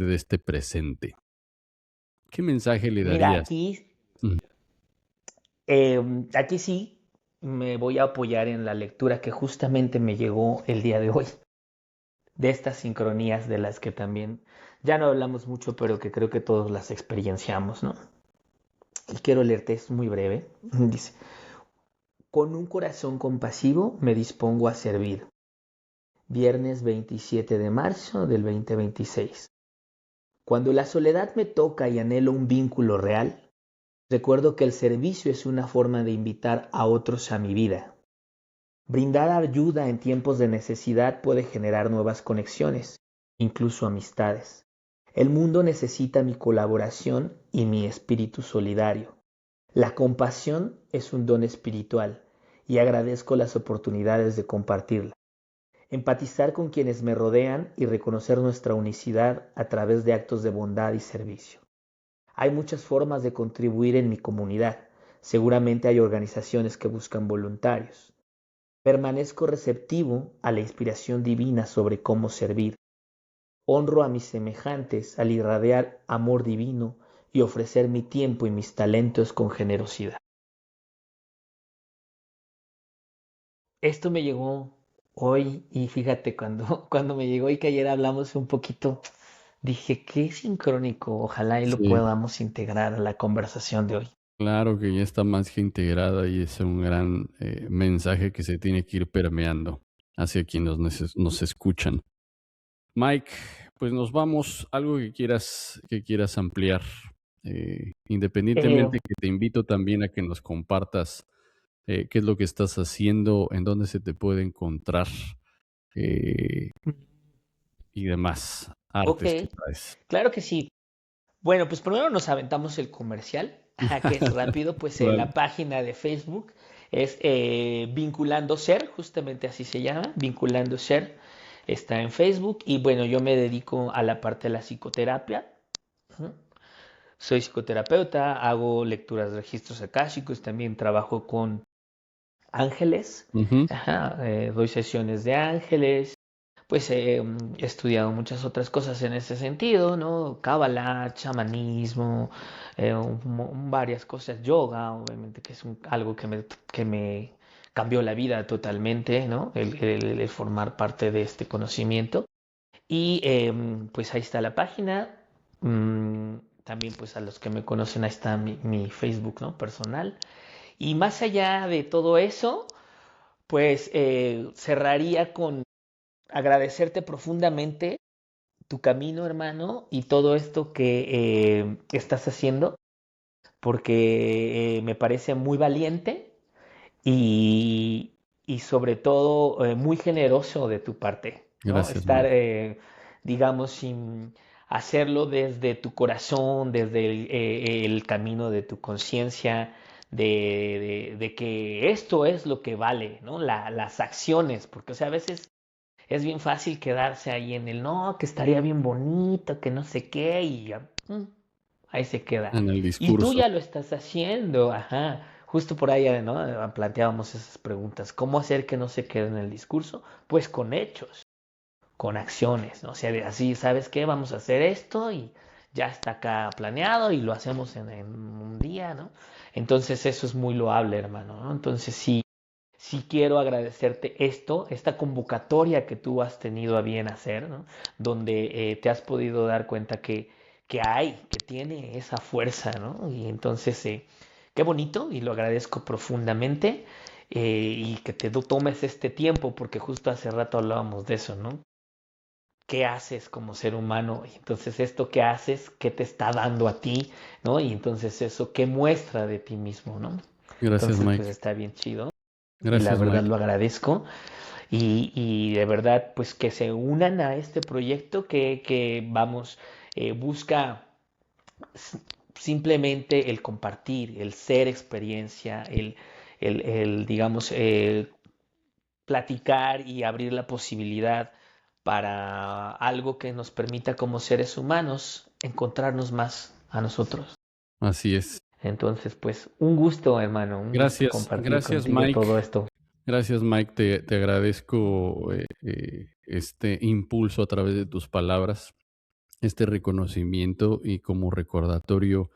de este presente? ¿Qué mensaje le Mira, darías? Ujú. aquí sí me voy a apoyar en la lectura que justamente me llegó el día de hoy, de estas sincronías de las que también ya no hablamos mucho, pero que creo que todos las experienciamos, ¿no? Y quiero leerte, es muy breve. Dice, con un corazón compasivo me dispongo a servir. Viernes 27 de marzo del 2026. Cuando la soledad me toca y anhelo un vínculo real, recuerdo que el servicio es una forma de invitar a otros a mi vida. Brindar ayuda en tiempos de necesidad puede generar nuevas conexiones, incluso amistades. El mundo necesita mi colaboración y mi espíritu solidario. La compasión es un don espiritual y agradezco las oportunidades de compartirla. Empatizar con quienes me rodean y reconocer nuestra unicidad a través de actos de bondad y servicio. Hay muchas formas de contribuir en mi comunidad. Seguramente hay organizaciones que buscan voluntarios. Permanezco receptivo a la inspiración divina sobre cómo servir. Honro a mis semejantes al irradiar amor divino y ofrecer mi tiempo y mis talentos con generosidad. Esto me llegó hoy y fíjate, cuando me llegó y que ayer hablamos un poquito, dije, qué sincrónico, ojalá y lo Sí, podamos integrar a la conversación de hoy. claro que ya está más que integrada y es un gran mensaje que se tiene que ir permeando hacia quienes nos escuchan. Mike, pues nos vamos. Algo que quieras ampliar. Eh, Independientemente que te invito también a que nos compartas qué es lo que estás haciendo, en dónde se te puede encontrar eh, y demás ok, artes que traes. claro que sí. Bueno, pues primero nos aventamos el comercial, que es rápido, pues Vale. la página de Facebook es Vinculando Ser, justamente así se llama, Vinculando Ser, está en Facebook y bueno, yo me dedico a la parte de la psicoterapia. Ujú. Soy psicoterapeuta, hago lecturas de registros akáshicos, también trabajo con ángeles, Ujú. ajá, doy sesiones de ángeles, pues he estudiado muchas otras cosas en ese sentido, ¿no? Cábala, chamanismo, varias cosas, yoga, obviamente, que es algo que me cambió la vida totalmente, ¿no? El formar parte de este conocimiento. Y pues ahí está la página. También pues a los que me conocen, ahí está mi Facebook, ¿no? Personal. Y más allá de todo eso, pues cerraría con agradecerte profundamente tu camino, hermano, y todo esto que estás haciendo, porque me parece muy valiente y, y sobre todo muy generoso de tu parte, ¿no? Gracias, Estar, Mike. digamos, sin hacerlo desde tu corazón, desde el camino de tu conciencia, de que esto es lo que vale, ¿no? Las acciones, porque, o sea, a veces es bien fácil quedarse ahí en el no, que estaría bien bonito, que no sé qué, y ya, ahí se queda. En el Y tú discurso. ya lo estás haciendo, ajá. Justo por ahí, ¿no? Planteábamos esas preguntas. ¿Cómo hacer que no se quede en el discurso? Pues con hechos, con acciones, ¿no? O sea, así, ¿sabes qué? Vamos a hacer esto y ya está acá planeado y lo hacemos en un día, ¿no? Entonces eso es muy loable, hermano, ¿no? Entonces sí, sí quiero agradecerte esto, esta convocatoria que tú has tenido a bien hacer, ¿no? Donde te has podido dar cuenta que tiene esa fuerza, ¿no? Y entonces, qué bonito y lo agradezco profundamente y que te tomes este tiempo, porque justo hace rato hablábamos de eso, ¿no? ¿Qué haces como ser humano? Y entonces esto que haces, ¿qué te está dando a ti? ¿No? Y entonces eso, ¿qué muestra de ti mismo? ¿No? Gracias, Entonces, pues Mike. está bien chido y la Gracias, verdad Mike. lo agradezco y de verdad pues que se unan a este proyecto que vamos, busca simplemente el compartir, el ser experiencia, digamos, platicar y abrir la posibilidad para algo que nos permita como seres humanos encontrarnos más a nosotros. Así es. Entonces, pues un gusto, hermano, un gusto Gracias, compartir gracias, contigo Mike. todo esto. Gracias, Mike. Te agradezco este impulso a través de tus palabras, este reconocimiento y como recordatorio,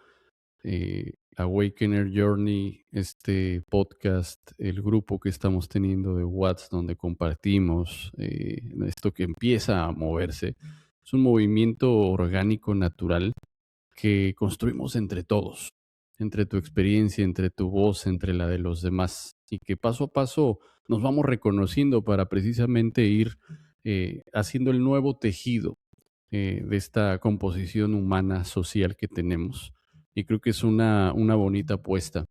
Awakener Journey, este podcast, el grupo que estamos teniendo de Watts, donde compartimos esto que empieza a moverse. Es un movimiento orgánico, natural, que construimos entre todos, entre tu experiencia, entre tu voz, entre la de los demás, y que paso a paso nos vamos reconociendo para precisamente ir haciendo el nuevo tejido de esta composición humana social que tenemos. Y creo que es una bonita apuesta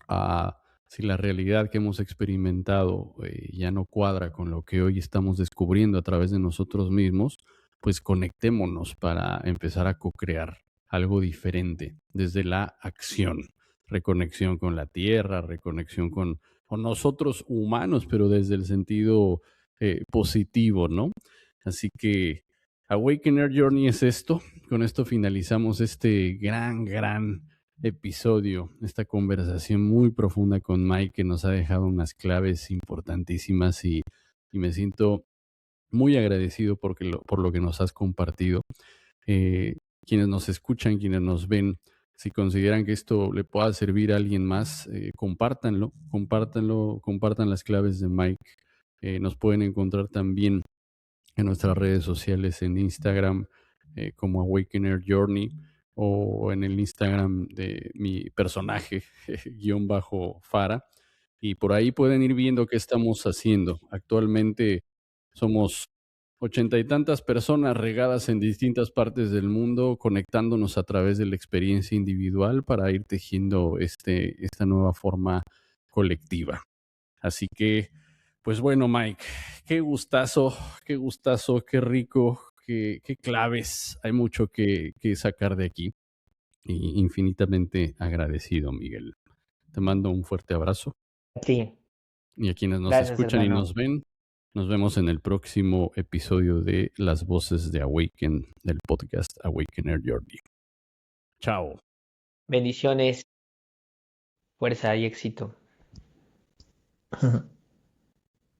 a si la realidad que hemos experimentado ya no cuadra con lo que hoy estamos descubriendo a través de nosotros mismos, pues conectémonos para empezar a co-crear algo diferente desde la acción, reconexión con la tierra, reconexión con nosotros humanos, pero desde el sentido positivo, ¿no? Así que Awakener Journey es esto. Con esto finalizamos este gran episodio, esta conversación muy profunda con Mike que nos ha dejado unas claves importantísimas y me siento muy agradecido por lo que nos has compartido. Eh, Quienes nos escuchan, quienes nos ven, si consideran que esto le pueda servir a alguien más, compártanlo, compartan las claves de Mike. Nos pueden encontrar también en nuestras redes sociales, en Instagram como Awakener Journey o en el Instagram de mi personaje, guión bajo Fara. Y por ahí pueden ir viendo qué estamos haciendo. Actualmente somos 80 y tantas personas regadas en distintas partes del mundo, conectándonos a través de la experiencia individual para ir tejiendo esta nueva forma colectiva. Así que, pues bueno, Mike, qué gustazo, qué rico, qué claves. Hay mucho que sacar de aquí. Y infinitamente agradecido, Miguel. Te mando un fuerte abrazo. A ti. Y a quienes nos Gracias, escuchan y nos hermano. ven, nos vemos en el próximo episodio de Las Voces de Awaken, del podcast Awakener Journey. Chao. Bendiciones, fuerza y éxito.